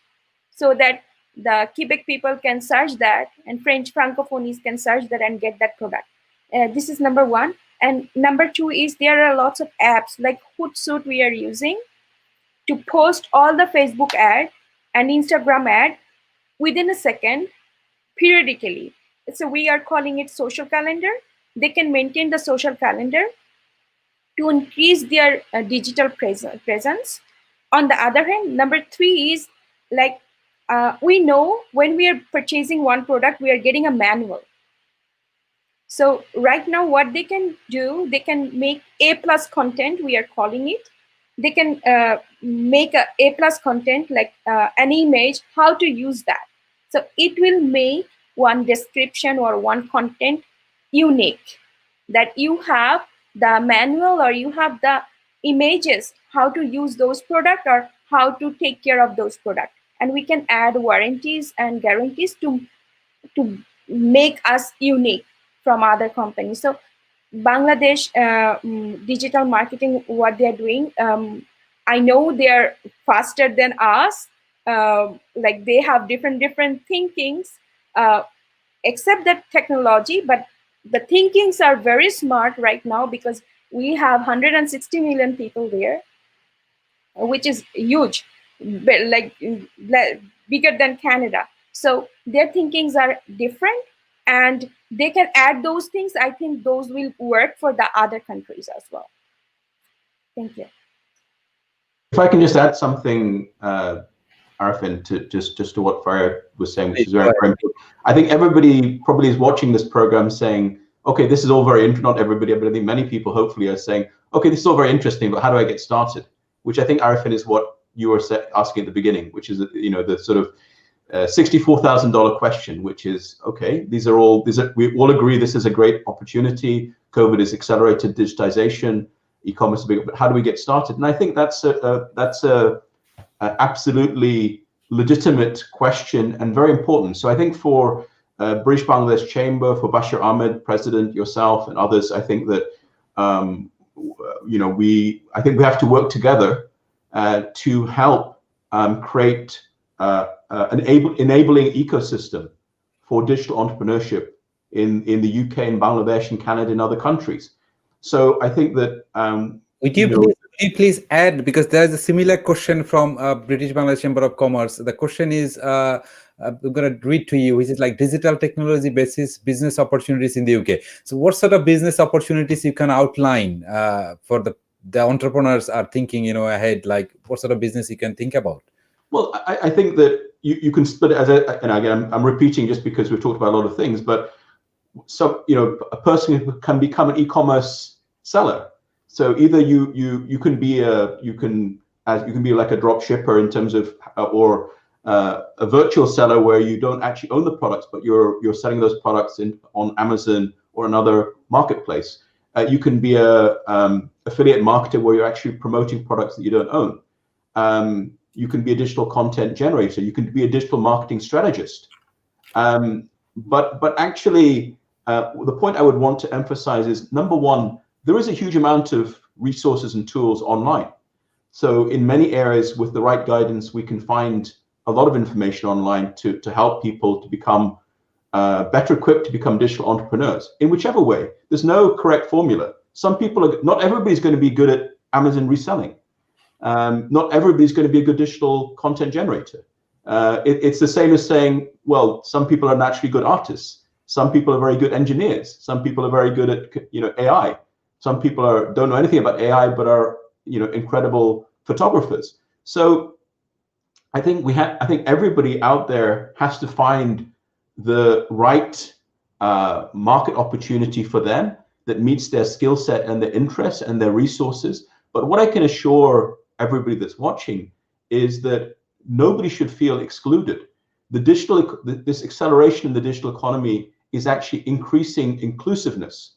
so that the Quebec people can search that, and French Francophones can search that and get that product. This is number one. And number two is there are lots of apps like Hootsuite we are using to post all the Facebook ad and Instagram ad within a second, periodically. So we are calling it social calendar. They can maintain the social calendar to increase their digital presence. On the other hand, number three is like we know when we are purchasing one product, we are getting a manual. So right now, what they can do, they can make A+ content, we are calling it. They can make A+ content like an image, how to use that. So it will make one description or one content unique, that you have the manual or you have the images, how to use those products or how to take care of those products. And we can add warranties and guarantees to make us unique from other companies. So Bangladesh digital marketing, what they're doing, I know they're faster than us. Like they have different thinkings, except that technology, but the thinkings are very smart right now because we have 160 million people there, which is huge, like bigger than Canada. So their thinkings are different, and they can add those things. I think those will work for the other countries as well. Thank you. If I can just add something, Arefin, to just to what Faria was saying, which is very important. I think everybody probably is watching this program saying, okay, this is all very interesting. Not everybody, but I think many people hopefully are saying, okay, this is all very interesting, but how do I get started? Which I think, Arefin, is what you were asking at the beginning, which is, the sort of $64,000 question, which is, okay, we all agree this is a great opportunity. COVID has accelerated digitization, e-commerce is big, but how do we get started? And I think that's a absolutely legitimate question and very important. So I think for British Bangladesh Chamber, for Bashir Ahmed, President, yourself, and others, I think that I think we have to work together to help create an enabling ecosystem for digital entrepreneurship in the UK and Bangladesh and Canada and other countries. So I think that would you please add, because there is a similar question from British Bangladesh Chamber of Commerce. The question is, I'm going to read to you, which is like digital technology basis business opportunities in the UK. So what sort of business opportunities you can outline for the entrepreneurs are thinking, ahead, like what sort of business you can think about? Well, I think that you can split it and again, I'm repeating just because we've talked about a lot of things, but so, a person can become an e-commerce seller. So either you can be like a drop shipper in terms of, or a virtual seller where you don't actually own the products, but you're selling those products on Amazon or another marketplace. You can be a affiliate marketer where you're actually promoting products that you don't own. You can be a digital content generator. You can be a digital marketing strategist. But actually, the point I would want to emphasize is, number one, there is a huge amount of resources and tools online. So in many areas, with the right guidance, we can find a lot of information online to help people to become better equipped to become digital entrepreneurs in whichever way. There's no correct formula. Some people not everybody's going to be good at Amazon reselling. Not everybody's going to be a good digital content generator. It's the same as saying, well, some people are naturally good artists. Some people are very good engineers. Some people are very good at AI. Some people don't know anything about AI but are incredible photographers. So I think everybody out there has to find the right market opportunity for them that meets their skill set and their interests and their resources. But what I can assure everybody that's watching is that nobody should feel excluded. This acceleration in the digital economy is actually increasing inclusiveness.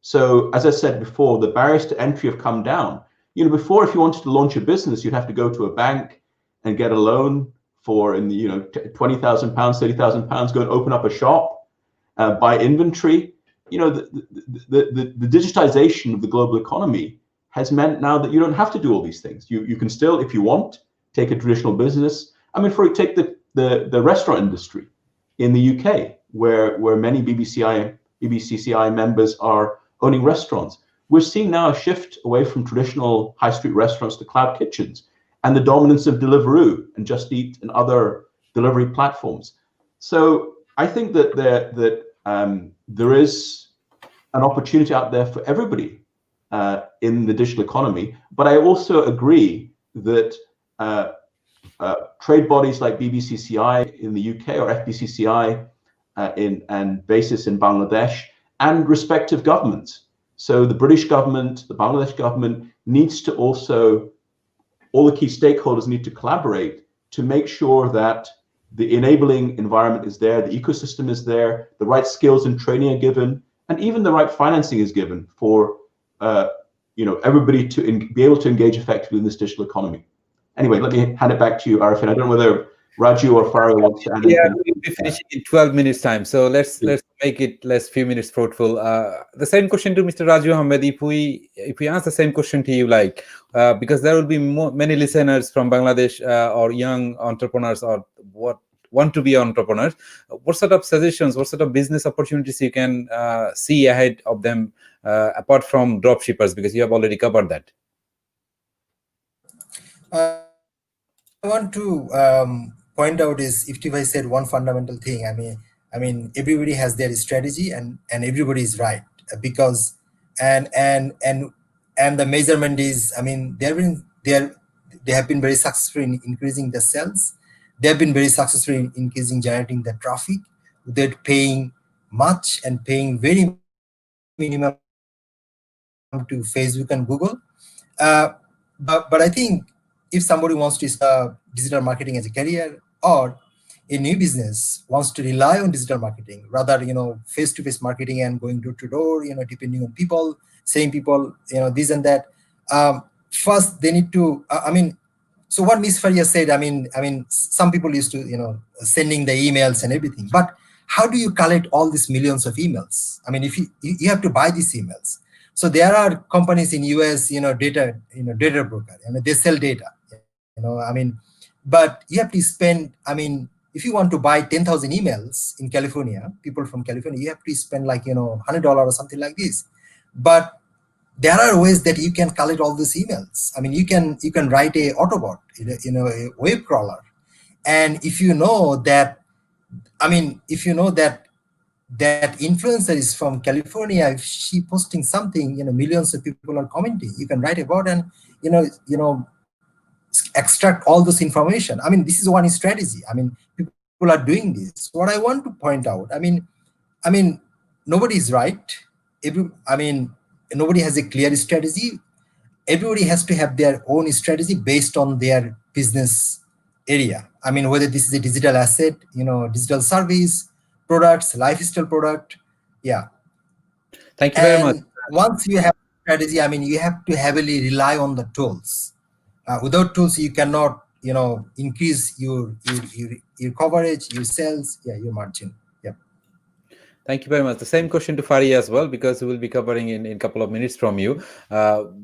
So as I said before, the barriers to entry have come down. Before, if you wanted to launch a business, you'd have to go to a bank and get a loan for £20,000, £30,000, go and open up a shop, buy inventory. The digitization of the global economy has meant now that you don't have to do all these things. You can still, if you want, take a traditional business. I mean, take the restaurant industry in the UK, where many BBCCI members are owning restaurants. We're seeing now a shift away from traditional high street restaurants to cloud kitchens and the dominance of Deliveroo and Just Eat and other delivery platforms. So I think that there is an opportunity out there for everybody in the digital economy. But I also agree that trade bodies like BBCCI in the UK or FBCCI and BASIS in Bangladesh and respective governments. So the British government, the Bangladesh government needs to also, all the key stakeholders need to collaborate to make sure that the enabling environment is there, the ecosystem is there, the right skills and training are given, and even the right financing is given for everybody to be able to engage effectively in this digital economy. Anyway, let me hand it back to you, Arefin. I don't know whether Raju or Faria wants to add anything. Yeah, we'll be finishing in 12 minutes time. So let's make it less few minutes fruitful. The same question to Mr. Raju Ahamed. If we ask the same question to you, because there will be many listeners from Bangladesh or young entrepreneurs or what want to be entrepreneurs, what sort of suggestions, what sort of business opportunities you can see ahead of them apart from dropshippers, because you have already covered that? I want to point out is Ifty said one fundamental thing. I mean, everybody has their strategy and everybody is right, because and the measurement is, I mean, they have been very successful in increasing the sales. They have been very successful in increasing generating the traffic without paying much and paying very minimum to Facebook and Google. But I think if somebody wants to start digital marketing as a career, or a new business wants to rely on digital marketing, rather, face-to-face marketing and going door to door, depending on people, saying people, this and that. First, they need to, so what Miss Faria said, I mean, some people used to, sending the emails and everything, but how do you collect all these millions of emails? I mean, if you have to buy these emails. So there are companies in US, data broker, they sell data, but you have to spend, if you want to buy 10,000 emails in California, people from California, you have to spend $100 or something like this. But there are ways that you can collect all these emails. I mean, you can write a Autobot, a web crawler. And if you know that, that influencer is from California, if she posting something, millions of people are commenting, you can write about and, extract all this information. I mean, this is one strategy. I mean, people are doing this. What I want to point out, I mean, nobody is right. Nobody has a clear strategy. Everybody has to have their own strategy based on their business area. I mean, whether this is a digital asset, digital service, products, lifestyle product. Yeah. Thank you very much. And once you have strategy, I mean, you have to heavily rely on the tools. Without tools, you cannot, increase your coverage, your sales, your margin. Yeah. Thank you very much. The same question to Faria as well, because we will be covering in a couple of minutes from you.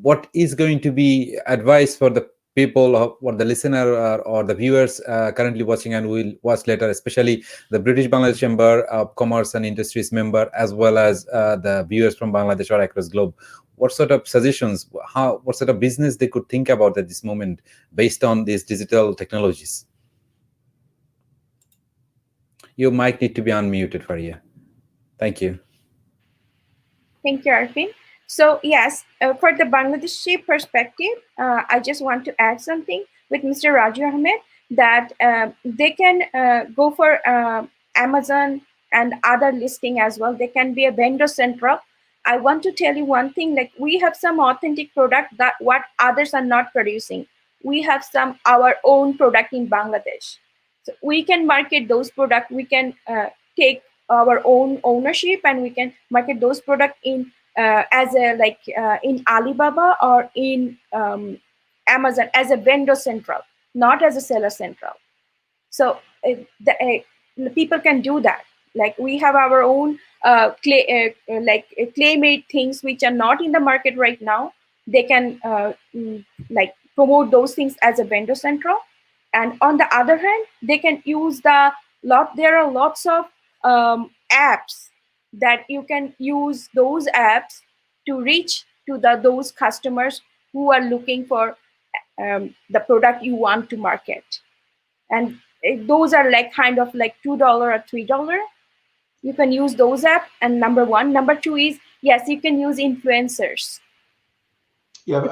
What is going to be advice for the people or the listener or the viewers currently watching and will watch later, especially the British Bangladesh Chamber of Commerce and Industries member, as well as the viewers from Bangladesh or across globe? What sort of suggestions, what sort of business they could think about at this moment based on these digital technologies? Your mic need to be unmuted, Faria. Thank you. Thank you, Arefin. So yes, for the Bangladeshi perspective, I just want to add something with Mr. Raju Ahamed, that they can go for Amazon and other listing as well. They can be a vendor central. I want to tell you one thing, like we have some authentic product that what others are not producing. We have some our own product in Bangladesh. So we can market those products. We can take our own ownership and we can market those products in in Alibaba or in Amazon as a vendor central, not as a seller central. So people can do that. Like we have our own clay-made things which are not in the market right now. They can promote those things as a vendor central. And on the other hand, they can use there are lots of apps that you can use those apps to reach to those customers who are looking for the product you want to market. And those are kind of $2 or $3. You can use those apps. And number one. Number two is, yes, you can use influencers. Yeah,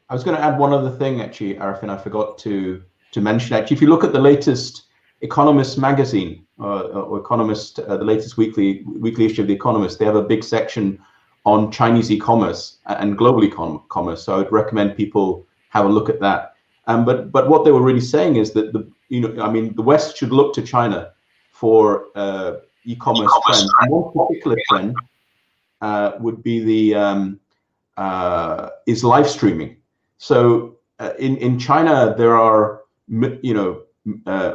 I was going to add one other thing, actually, Arefin, I forgot to mention. Actually, if you look at the latest Economist magazine, or Economist, the latest weekly issue of The Economist, they have a big section on Chinese e-commerce and global e-commerce. So I would recommend people have a look at that. But what they were really saying is that the West should look to China for e-commerce trends. One particular trend would be is live streaming. So in China, there are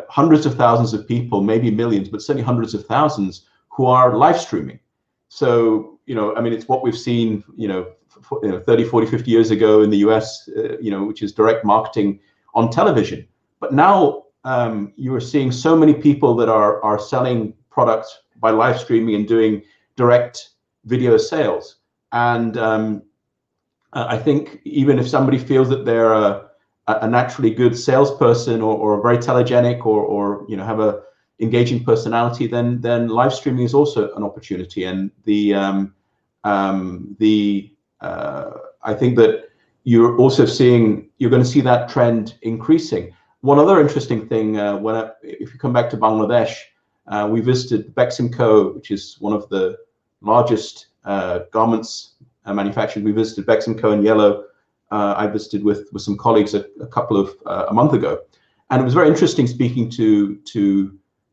hundreds of thousands of people, maybe millions, but certainly hundreds of thousands who are live streaming. So it's what we've seen 30, 40, 50 years ago in the US, which is direct marketing on television. But now you are seeing so many people that are selling products by live streaming and doing direct video sales. And I think even if somebody feels that they're a naturally good salesperson or very telegenic or have a engaging personality, then live streaming is also an opportunity. And I think that you're going to see that trend increasing. One other interesting thing, if you come back to Bangladesh, we visited Beximco, which is one of the largest garments manufacturers. We visited Beximco in Yellow. I visited with some colleagues a month ago, and it was very interesting speaking to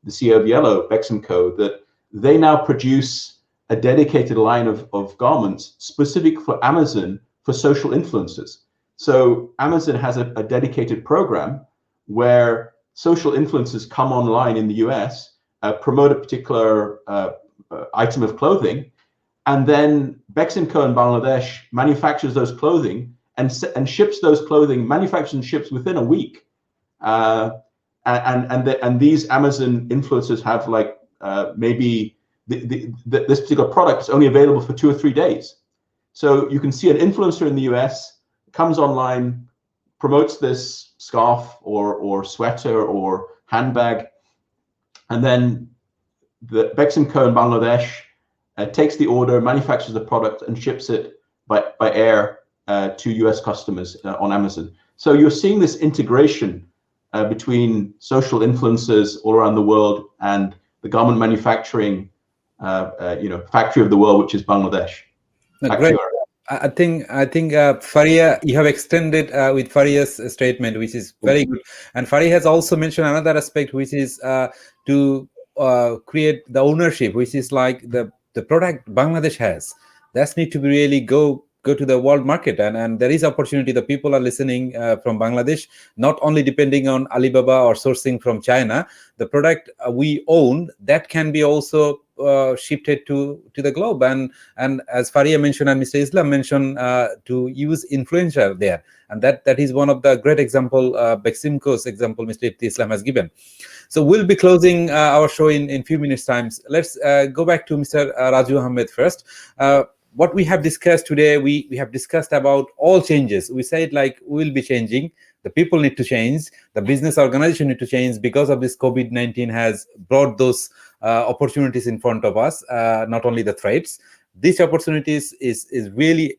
the CEO of Yellow, Beximco, that they now produce a dedicated line of garments specific for Amazon for social influencers. So Amazon has a dedicated program where social influencers come online in the US, promote a particular item of clothing, and then Beximco in Bangladesh manufactures those clothing and ships those clothing, manufactures and ships within a week. And these Amazon influencers have maybe this particular product is only available for 2 or 3 days. So you can see an influencer in the US comes online, promotes this scarf or sweater or handbag, and then the Beximco in Bangladesh takes the order, manufactures the product, and ships it by air to US customers on Amazon. So you're seeing this integration between social influencers all around the world and the garment manufacturing factory of the world, which is Bangladesh. Great. I think Faria, you have extended with Faria's statement, which is very good. And Faria has also mentioned another aspect, which is to create the ownership, which is like the product Bangladesh has. That need to be really go to the world market, and there is opportunity. The people are listening from Bangladesh, not only depending on Alibaba or sourcing from China. The product we own that can be also shifted to the globe, and as Faria mentioned and Mr. Islam mentioned, to use influencer there, and that is one of the great example, Beximco's example Mr. Ifty Islam has given. So we'll be closing our show in few minutes times. Let's go back to Mr. Raju Ahamed first. What we have discussed today, we have discussed about all changes. We said like we'll be changing. The people need to change. The business organization need to change because of this COVID-19 has brought those opportunities in front of us, not only the threats. These opportunities is really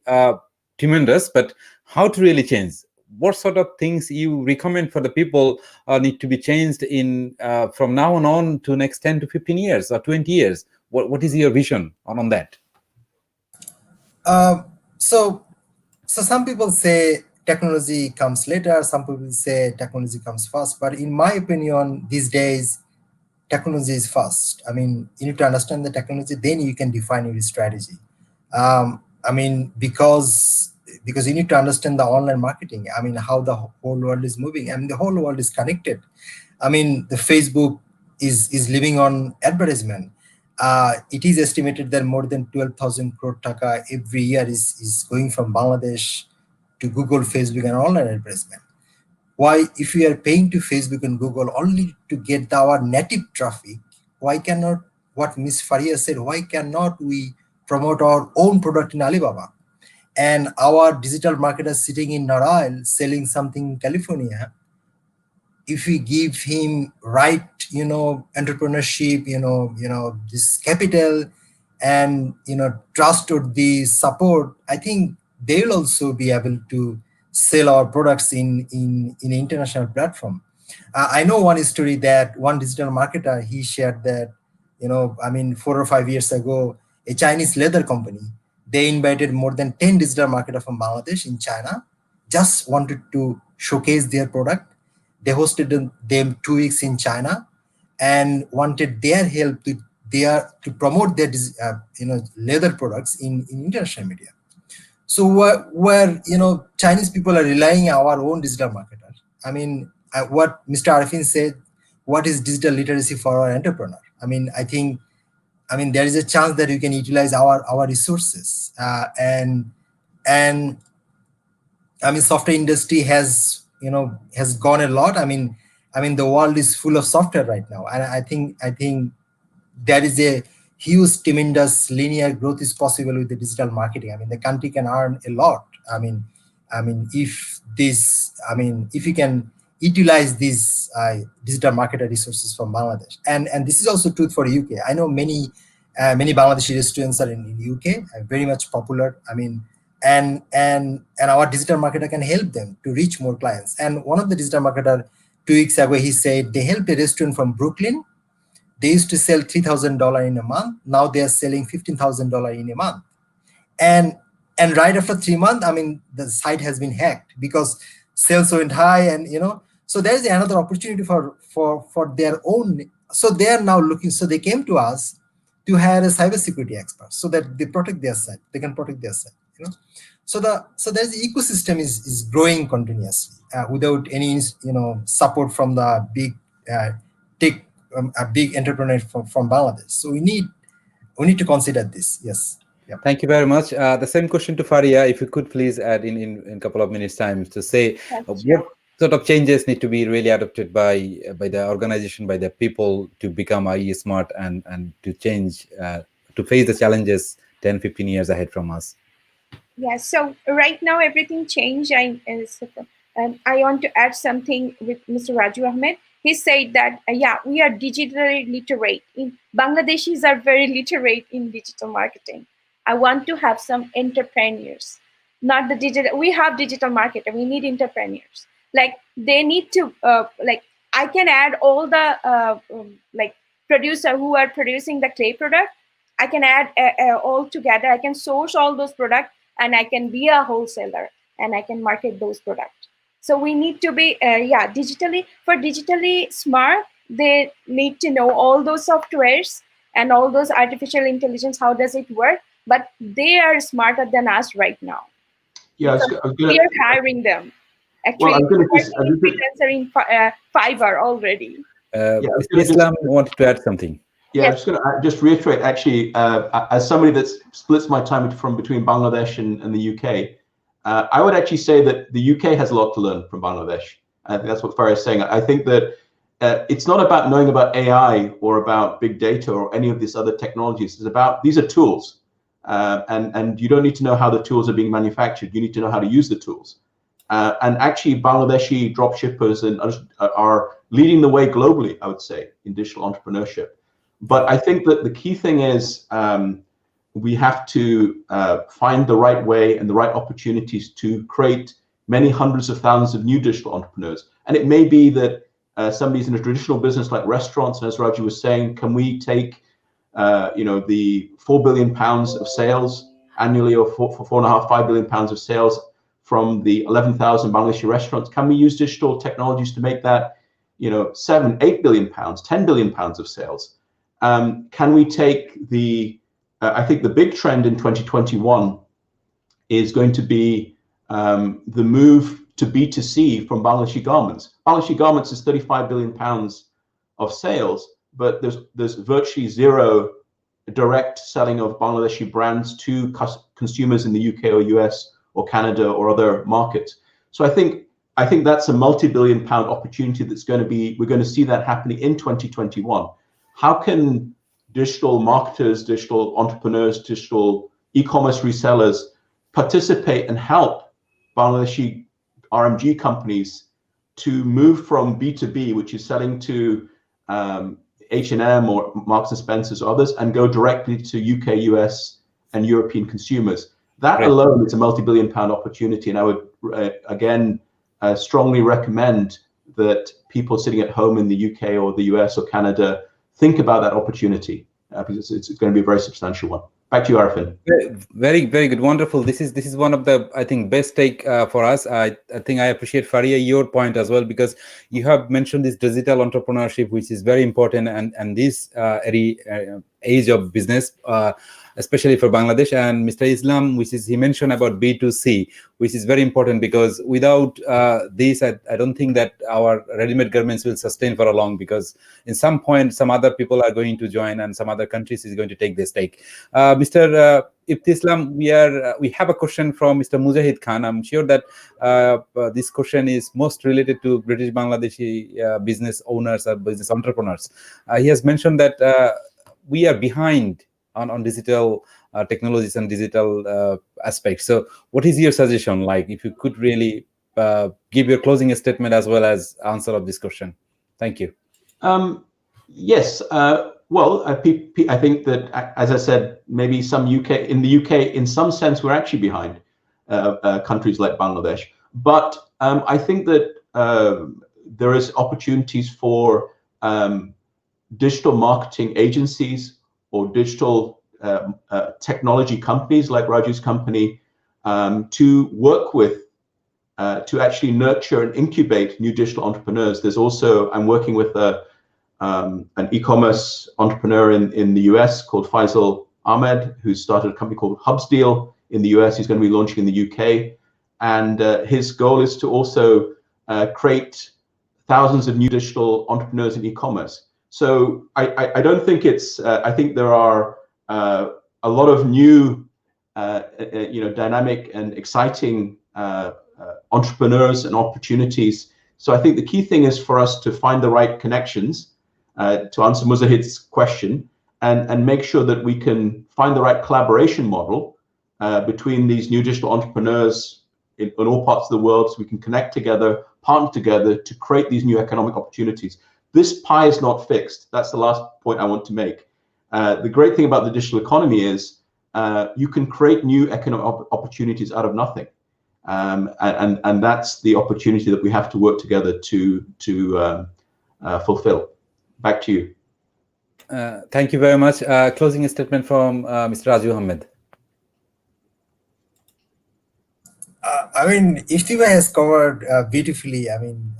tremendous, but how to really change? What sort of things you recommend for the people need to be changed in from now on to next 10 to 15 years or 20 years? What is your vision on that? So some people say technology comes later, some people say technology comes first, but in my opinion, these days, technology is first. I mean, you need to understand the technology, then you can define your strategy. I mean, because you need to understand the online marketing. I mean, how the whole world is moving. I mean, the whole world is connected. I mean, the Facebook is living on advertisement. It is estimated that more than 12,000 crore taka every year is going from Bangladesh to Google, Facebook, and online advertisement. Why, if we are paying to Facebook and Google only to get our native traffic, why cannot, what Ms. Faria said, why cannot we promote our own product in Alibaba? And our digital marketer sitting in Naral selling something in California, if we give him right, entrepreneurship, this capital and, trust or the support, I think they'll also be able to sell our products in international platform. I know one story that one digital marketer, he shared that, 4 or 5 years ago, a Chinese leather company, they invited more than 10 digital marketers from Bangladesh in China, just wanted to showcase their product. They hosted them 2 weeks in China and wanted their help to promote their leather products in international media. So where Chinese people are relying on our own digital marketer. I mean, what Mr. Arefin said, what is digital literacy for our entrepreneur? I mean, there is a chance that we can utilize our resources and I mean, software industry has gone a lot. I mean, the world is full of software right now, and I think there is a huge, tremendous linear growth is possible with the digital marketing. I mean, the country can earn a lot. I mean, if you can utilize these digital marketer resources from Bangladesh, and this is also true for UK. I know many Bangladeshi restaurants are in UK, very much popular. I mean, and our digital marketer can help them to reach more clients. And one of the digital marketer 2 weeks ago, he said they helped a restaurant from Brooklyn. They used to sell $3,000 in a month. Now they are selling $15,000 in a month. And right after 3 months, I mean, the site has been hacked because sales went high, and so there is another opportunity for their own. So they are now looking. So they came to us to hire a cybersecurity expert so that they protect their site. They can protect their site. So there's the ecosystem is growing continuously without any support from the big tech a big entrepreneur from Bangladesh. So we need to consider this. Yes. Yep. Thank you very much. The same question to Faria, if you could please add in a couple of minutes time to say what sort of changes need to be really adopted by the organization, by the people to become IE smart and to change, to face the challenges 10, 15 years ahead from us. Yeah, so right now everything changed. I want to add something with Mr. Raju Ahamed. He said that, we are digitally literate. Bangladeshis are very literate in digital marketing. I want to have some entrepreneurs, not the digital. We have digital marketer. We need entrepreneurs. Like they need to, I can add all the producer who are producing the clay product. I can add all together. I can source all those products. and I can be a wholesaler and I can market those products. So we need to be, digitally smart, they need to know all those softwares and all those artificial intelligence, how does it work? But they are smarter than us right now. Yeah, We are hiring them. Actually, well, freelancer in Fiverr already. Mr. Islam wanted to add something. Yeah, Yes. I'm just going to just reiterate, actually, as somebody that splits my time from between Bangladesh and the UK, I would actually say that the UK has a lot to learn from Bangladesh. I think that's what Faria is saying. I think that it's not about knowing about AI or about big data or any of these other technologies. It's about, these are tools. And you don't need to know how the tools are being manufactured. You need to know how to use the tools. And actually, Bangladeshi dropshippers are leading the way globally, I would say, in digital entrepreneurship. But I think that the key thing is we have to find the right way and the right opportunities to create many hundreds of thousands of new digital entrepreneurs. And it may be that somebody's in a traditional business like restaurants, and as Raju was saying, can we take the £4 billion of sales annually, or £4.5 billion of sales from the 11,000 Bangladeshi restaurants? Can we use digital technologies to make that, 7, 8 billion pounds, 10 billion pounds of sales? Can we take the, I think the big trend in 2021 is going to be the move to B2C from Bangladeshi garments. Bangladeshi garments is 35 billion pounds of sales, but there's virtually zero direct selling of Bangladeshi brands to consumers in the UK or US or Canada or other markets. So I think that's a multi-billion pound opportunity that's going to be, we're going to see that happening in 2021. How can digital marketers, digital entrepreneurs, digital e-commerce resellers participate and help Bangladeshi RMG companies to move from B2B, which is selling to H&M or Marks and Spencer's or others, and go directly to UK, US, and European consumers? That alone is a multi-billion pound opportunity. And I would, again, strongly recommend that people sitting at home in the UK or the US or Canada think about that opportunity, because it's going to be a very substantial one. Back to you, Arefin. Very, very good. Wonderful. This is one of the, I think, best take for us. I think I appreciate, Faria, your point as well, because you have mentioned this digital entrepreneurship, which is very important, and this age of business, especially for Bangladesh. And Mr. Islam, he mentioned about B2C, which is very important, because without this, I don't think that our ready-made garments will sustain for a long, because in some point, some other people are going to join and some other countries is going to take this take. Mr. Ifty Islam, we have a question from Mr. Mujahid Khan. I'm sure that this question is most related to British Bangladeshi business owners or business entrepreneurs. He has mentioned that we are behind on digital technologies and digital aspects. So what is your suggestion? Like, if you could really give your closing statement as well as answer of this question. Thank you. Yes. Well, I think that, as I said, maybe in the UK, in some sense, we're actually behind countries like Bangladesh. But I think that there is opportunities for digital marketing agencies or digital technology companies like Raju's company to work with, to actually nurture and incubate new digital entrepreneurs. There's also, I'm working with an e-commerce entrepreneur in the US called Raju Ahamed, who started a company called Hubsdeal in the US. He's going to be launching in the UK. And his goal is to also create thousands of new digital entrepreneurs in e-commerce. So I don't think it's, I think there are a lot of new, dynamic and exciting entrepreneurs and opportunities. So I think the key thing is for us to find the right connections, to answer Muzahid's question, and make sure that we can find the right collaboration model between these new digital entrepreneurs in all parts of the world, so we can connect together, partner together to create these new economic opportunities. This pie is not fixed. That's the last point I want to make. The great thing about the digital economy is you can create new economic opportunities out of nothing. And that's the opportunity that we have to work together to fulfill. Back to you. Thank you very much. Closing statement from Mr. Raju Ahamed. I mean, Ifty has covered beautifully. I mean,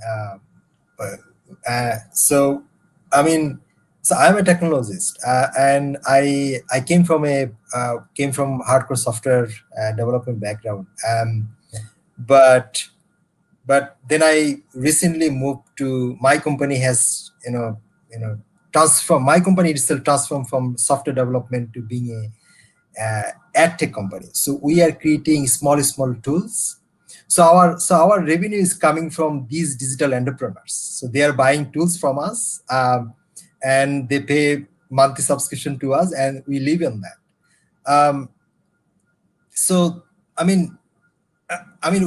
so I mean, so I'm a technologist, and I came from hardcore software development background. But then I recently moved to my company has transformed, my company itself transformed from software development to being a ad tech company. So we are creating small tools. So our revenue is coming from these digital entrepreneurs. So they are buying tools from us, and they pay monthly subscription to us, and we live on that. So I mean,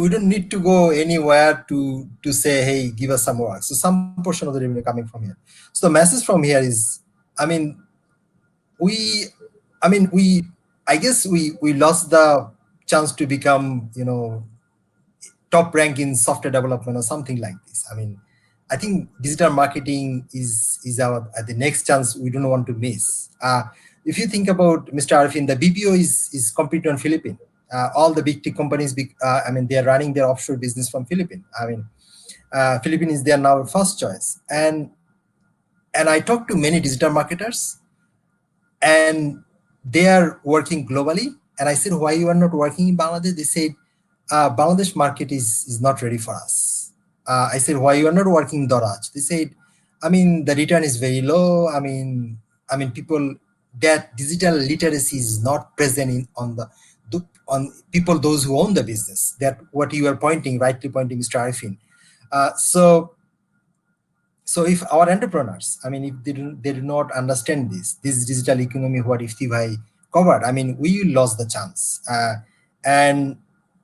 we don't need to go anywhere to say, hey, give us some work. So some portion of the revenue coming from here. So the message from here is, I mean, we, I guess we lost the chance to become, top rank in software development or something like this. I mean, I think digital marketing is our the next chance we don't want to miss. If you think about Mr. Arefin, the BPO is competing on Philippines. All the big tech companies, they are running their offshore business from Philippines. I mean, Philippines is their now first choice. And I talked to many digital marketers, and they are working globally. And I said, why you are not working in Bangladesh? They said, Bangladesh market is not ready for us. I said, why you are not working in Doraj? They said, I mean, the return is very low. I mean, people, that digital literacy is not present on people, those who own the business. That what you are rightly pointing, Mr. Arifin. So if our entrepreneurs, I mean, if they do not understand this digital economy, what Ifty Bhai covered, I mean, we lost the chance. And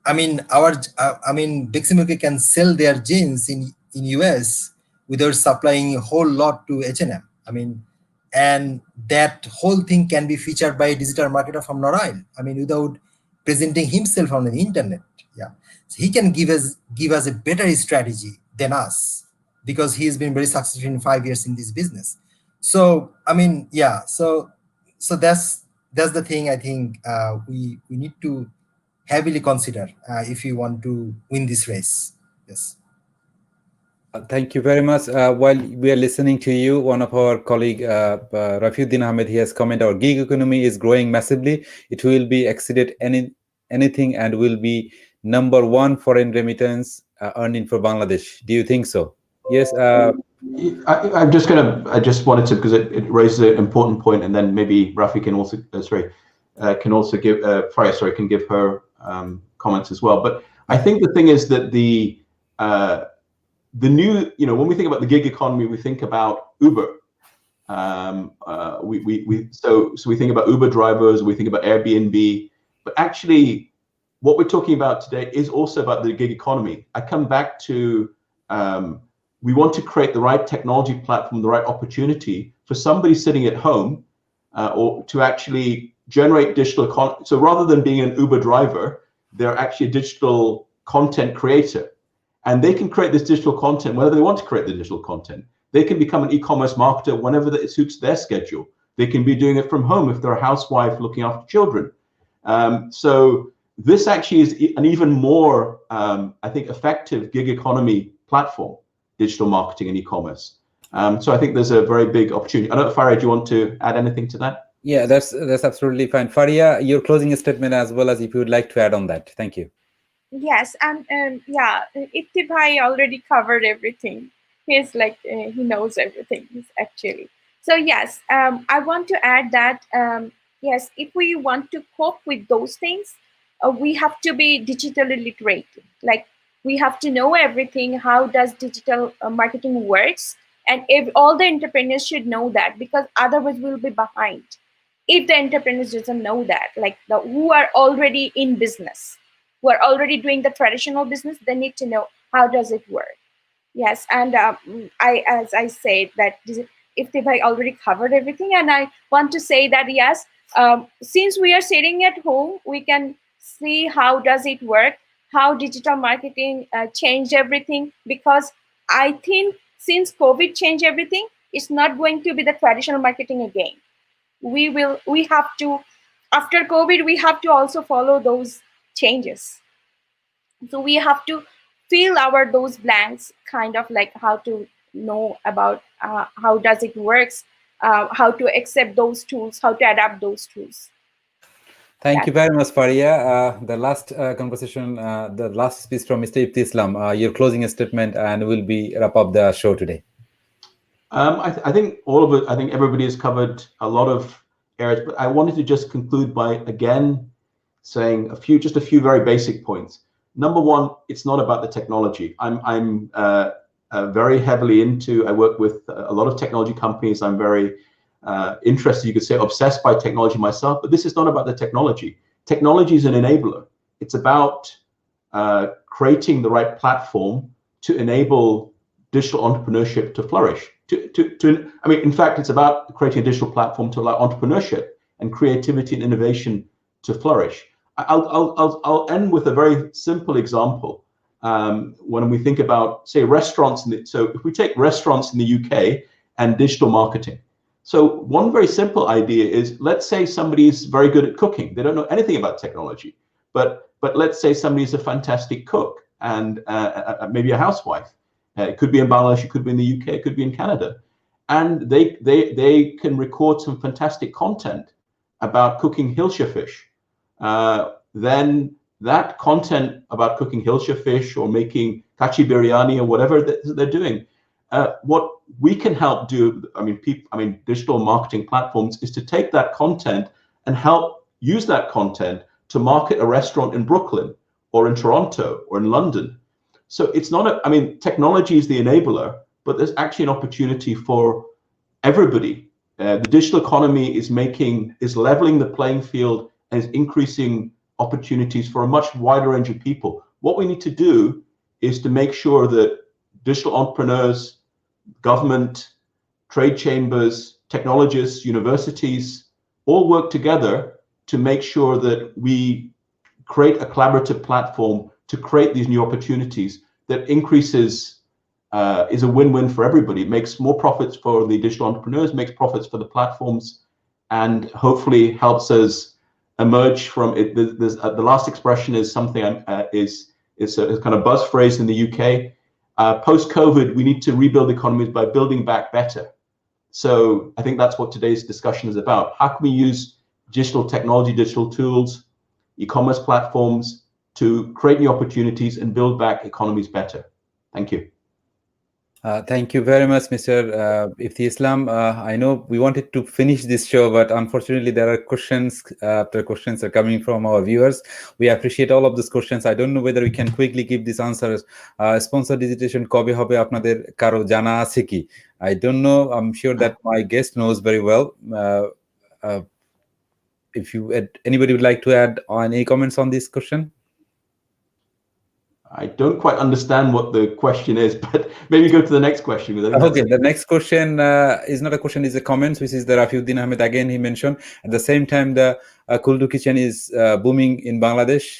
I mean, Beximuke can sell their jeans in US without supplying a whole lot to H&M. I mean, and that whole thing can be featured by a digital marketer from Norail. I mean, without presenting himself on the internet. Yeah, so he can give us a better strategy than us, because he has been very successful in 5 years in this business. So I mean, yeah, so that's the thing. I think we need to heavily consider if you want to win this race. Yes. Thank you very much. While we are listening to you, one of our colleague, Raju Ahmed, he has commented, our gig economy is growing massively. It will be exceeded anything and will be #1 foreign remittance earning for Bangladesh. Do you think so? Yes. I just wanted to, because it raises an important point, and then maybe Rafi can also, give, Faria, can give her comments as well. But I think the thing is that the new, when we think about the gig economy, we think about Uber. So we think about Uber drivers, we think about Airbnb, but actually what we're talking about today is also about the gig economy. I come back to, we want to create the right technology platform, the right opportunity for somebody sitting at home, or to actually generate digital content. So rather than being an Uber driver, they're actually a digital content creator. And they can create this digital content whenever they want to create the digital content. They can become an e-commerce marketer whenever it suits their schedule. They can be doing it from home if they're a housewife looking after children. So this actually is an even more, I think, effective gig economy platform, digital marketing and e-commerce. So I think there's a very big opportunity. I don't know, Faria, do you want to add anything to that? Yeah, that's absolutely fine. Faria, your closing statement as well, as if you would like to add on that. Thank you. Yes, and yeah, Ifty Bhai already covered everything. He's like he knows everything actually. So yes, I want to add that yes, if we want to cope with those things, we have to be digitally literate. Like we have to know everything. How does digital marketing works? And if all the entrepreneurs should know that, because otherwise we'll be behind. If the entrepreneurs doesn't know that, like the who are already in business, who are already doing the traditional business, they need to know how does it work. Yes, and as I said that if they already covered everything, and I want to say that yes, since we are sitting at home, we can see how does it work, how digital marketing changed everything. Because I think since COVID changed everything, it's not going to be the traditional marketing again. We have to, after COVID, we have to also follow those changes. So we have to fill those blanks, kind of like how to know about how does it works, how to accept those tools, how to adapt those tools. Thank you very much, Faria. The last conversation, the last speech from Mr. Ifty Islam, your closing statement, and we'll be wrap up the show today. I think all of it. I think everybody has covered a lot of areas, but I wanted to just conclude by again saying just a few very basic points. Number one, it's not about the technology. I'm very heavily into. I work with a lot of technology companies. I'm very interested, you could say, obsessed by technology myself. But this is not about the technology. Technology is an enabler. It's about creating the right platform to enable digital entrepreneurship to flourish. I mean, in fact, it's about creating a digital platform to allow entrepreneurship and creativity and innovation to flourish. I'll end with a very simple example. When we think about, say, restaurants, so if we take restaurants in the UK and digital marketing. So one very simple idea is, let's say somebody is very good at cooking. They don't know anything about technology, but let's say somebody is a fantastic cook and maybe a housewife. It could be in Bangladesh, it could be in the UK, it could be in Canada. And they can record some fantastic content about cooking Hilsha fish. Then that content about cooking Hilsha fish or making kachi biryani or whatever they're doing, what we can help do, I mean, digital marketing platforms, is to take that content and help use that content to market a restaurant in Brooklyn or in Toronto or in London. So it's not I mean, technology is the enabler, but there's actually an opportunity for everybody. The digital economy is leveling the playing field and is increasing opportunities for a much wider range of people. What we need to do is to make sure that digital entrepreneurs, government, trade chambers, technologists, universities, all work together to make sure that we create a collaborative platform to create these new opportunities that increases, is a win-win for everybody. It makes more profits for the digital entrepreneurs, makes profits for the platforms, and hopefully helps us emerge from it. The last expression is something is a kind of buzz phrase in the UK. Post-COVID, we need to rebuild economies by building back better. So I think that's what today's discussion is about. How can we use digital technology, digital tools, e-commerce platforms to create new opportunities and build back economies better? Thank you. Thank you very much, Mr. Ifty Islam. I know we wanted to finish this show, but unfortunately there are questions after questions are coming from our viewers. We appreciate all of these questions. I don't know whether we can quickly give these answers. Sponsor digitation kobe hobe apnader karo jana ache ki? I don't know. I'm sure that my guest knows very well. If anybody would like to add any comments on this question? I don't quite understand what the question is, but maybe go to the next question. Okay, the next question is not a question, is a comment, which is the Raju Ahamed. Again, he mentioned at the same time the Kuldu kitchen is booming in Bangladesh.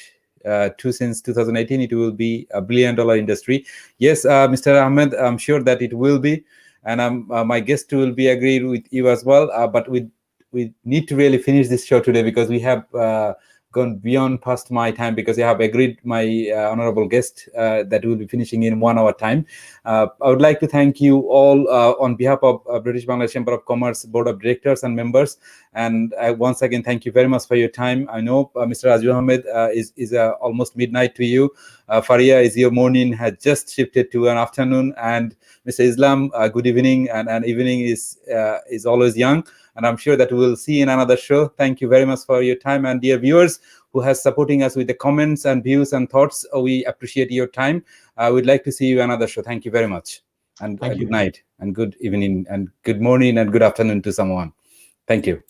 Since 2018, it will be a $1 billion industry. Yes, Mr. Ahmed, I'm sure that it will be, and my guest will be agreed with you as well. But we need to really finish this show today because we have gone beyond past my time, because I have agreed my honorable guest that will be finishing in 1 hour time. I would like to thank you all on behalf of British Bangladesh Chamber of Commerce Board of Directors and members. And once again, thank you very much for your time. I know Mr. Raju Ahamed is almost midnight to you. Faria, is your morning has just shifted to an afternoon, and Mr. Islam, good evening, and evening is always young. And I'm sure that we will see in another show. Thank you very much for your time. And dear viewers who has supporting us with the comments and views and thoughts, we appreciate your time. We'd like to see you another show. Thank you very much. And good night and good evening and good morning and good afternoon to someone. Thank you.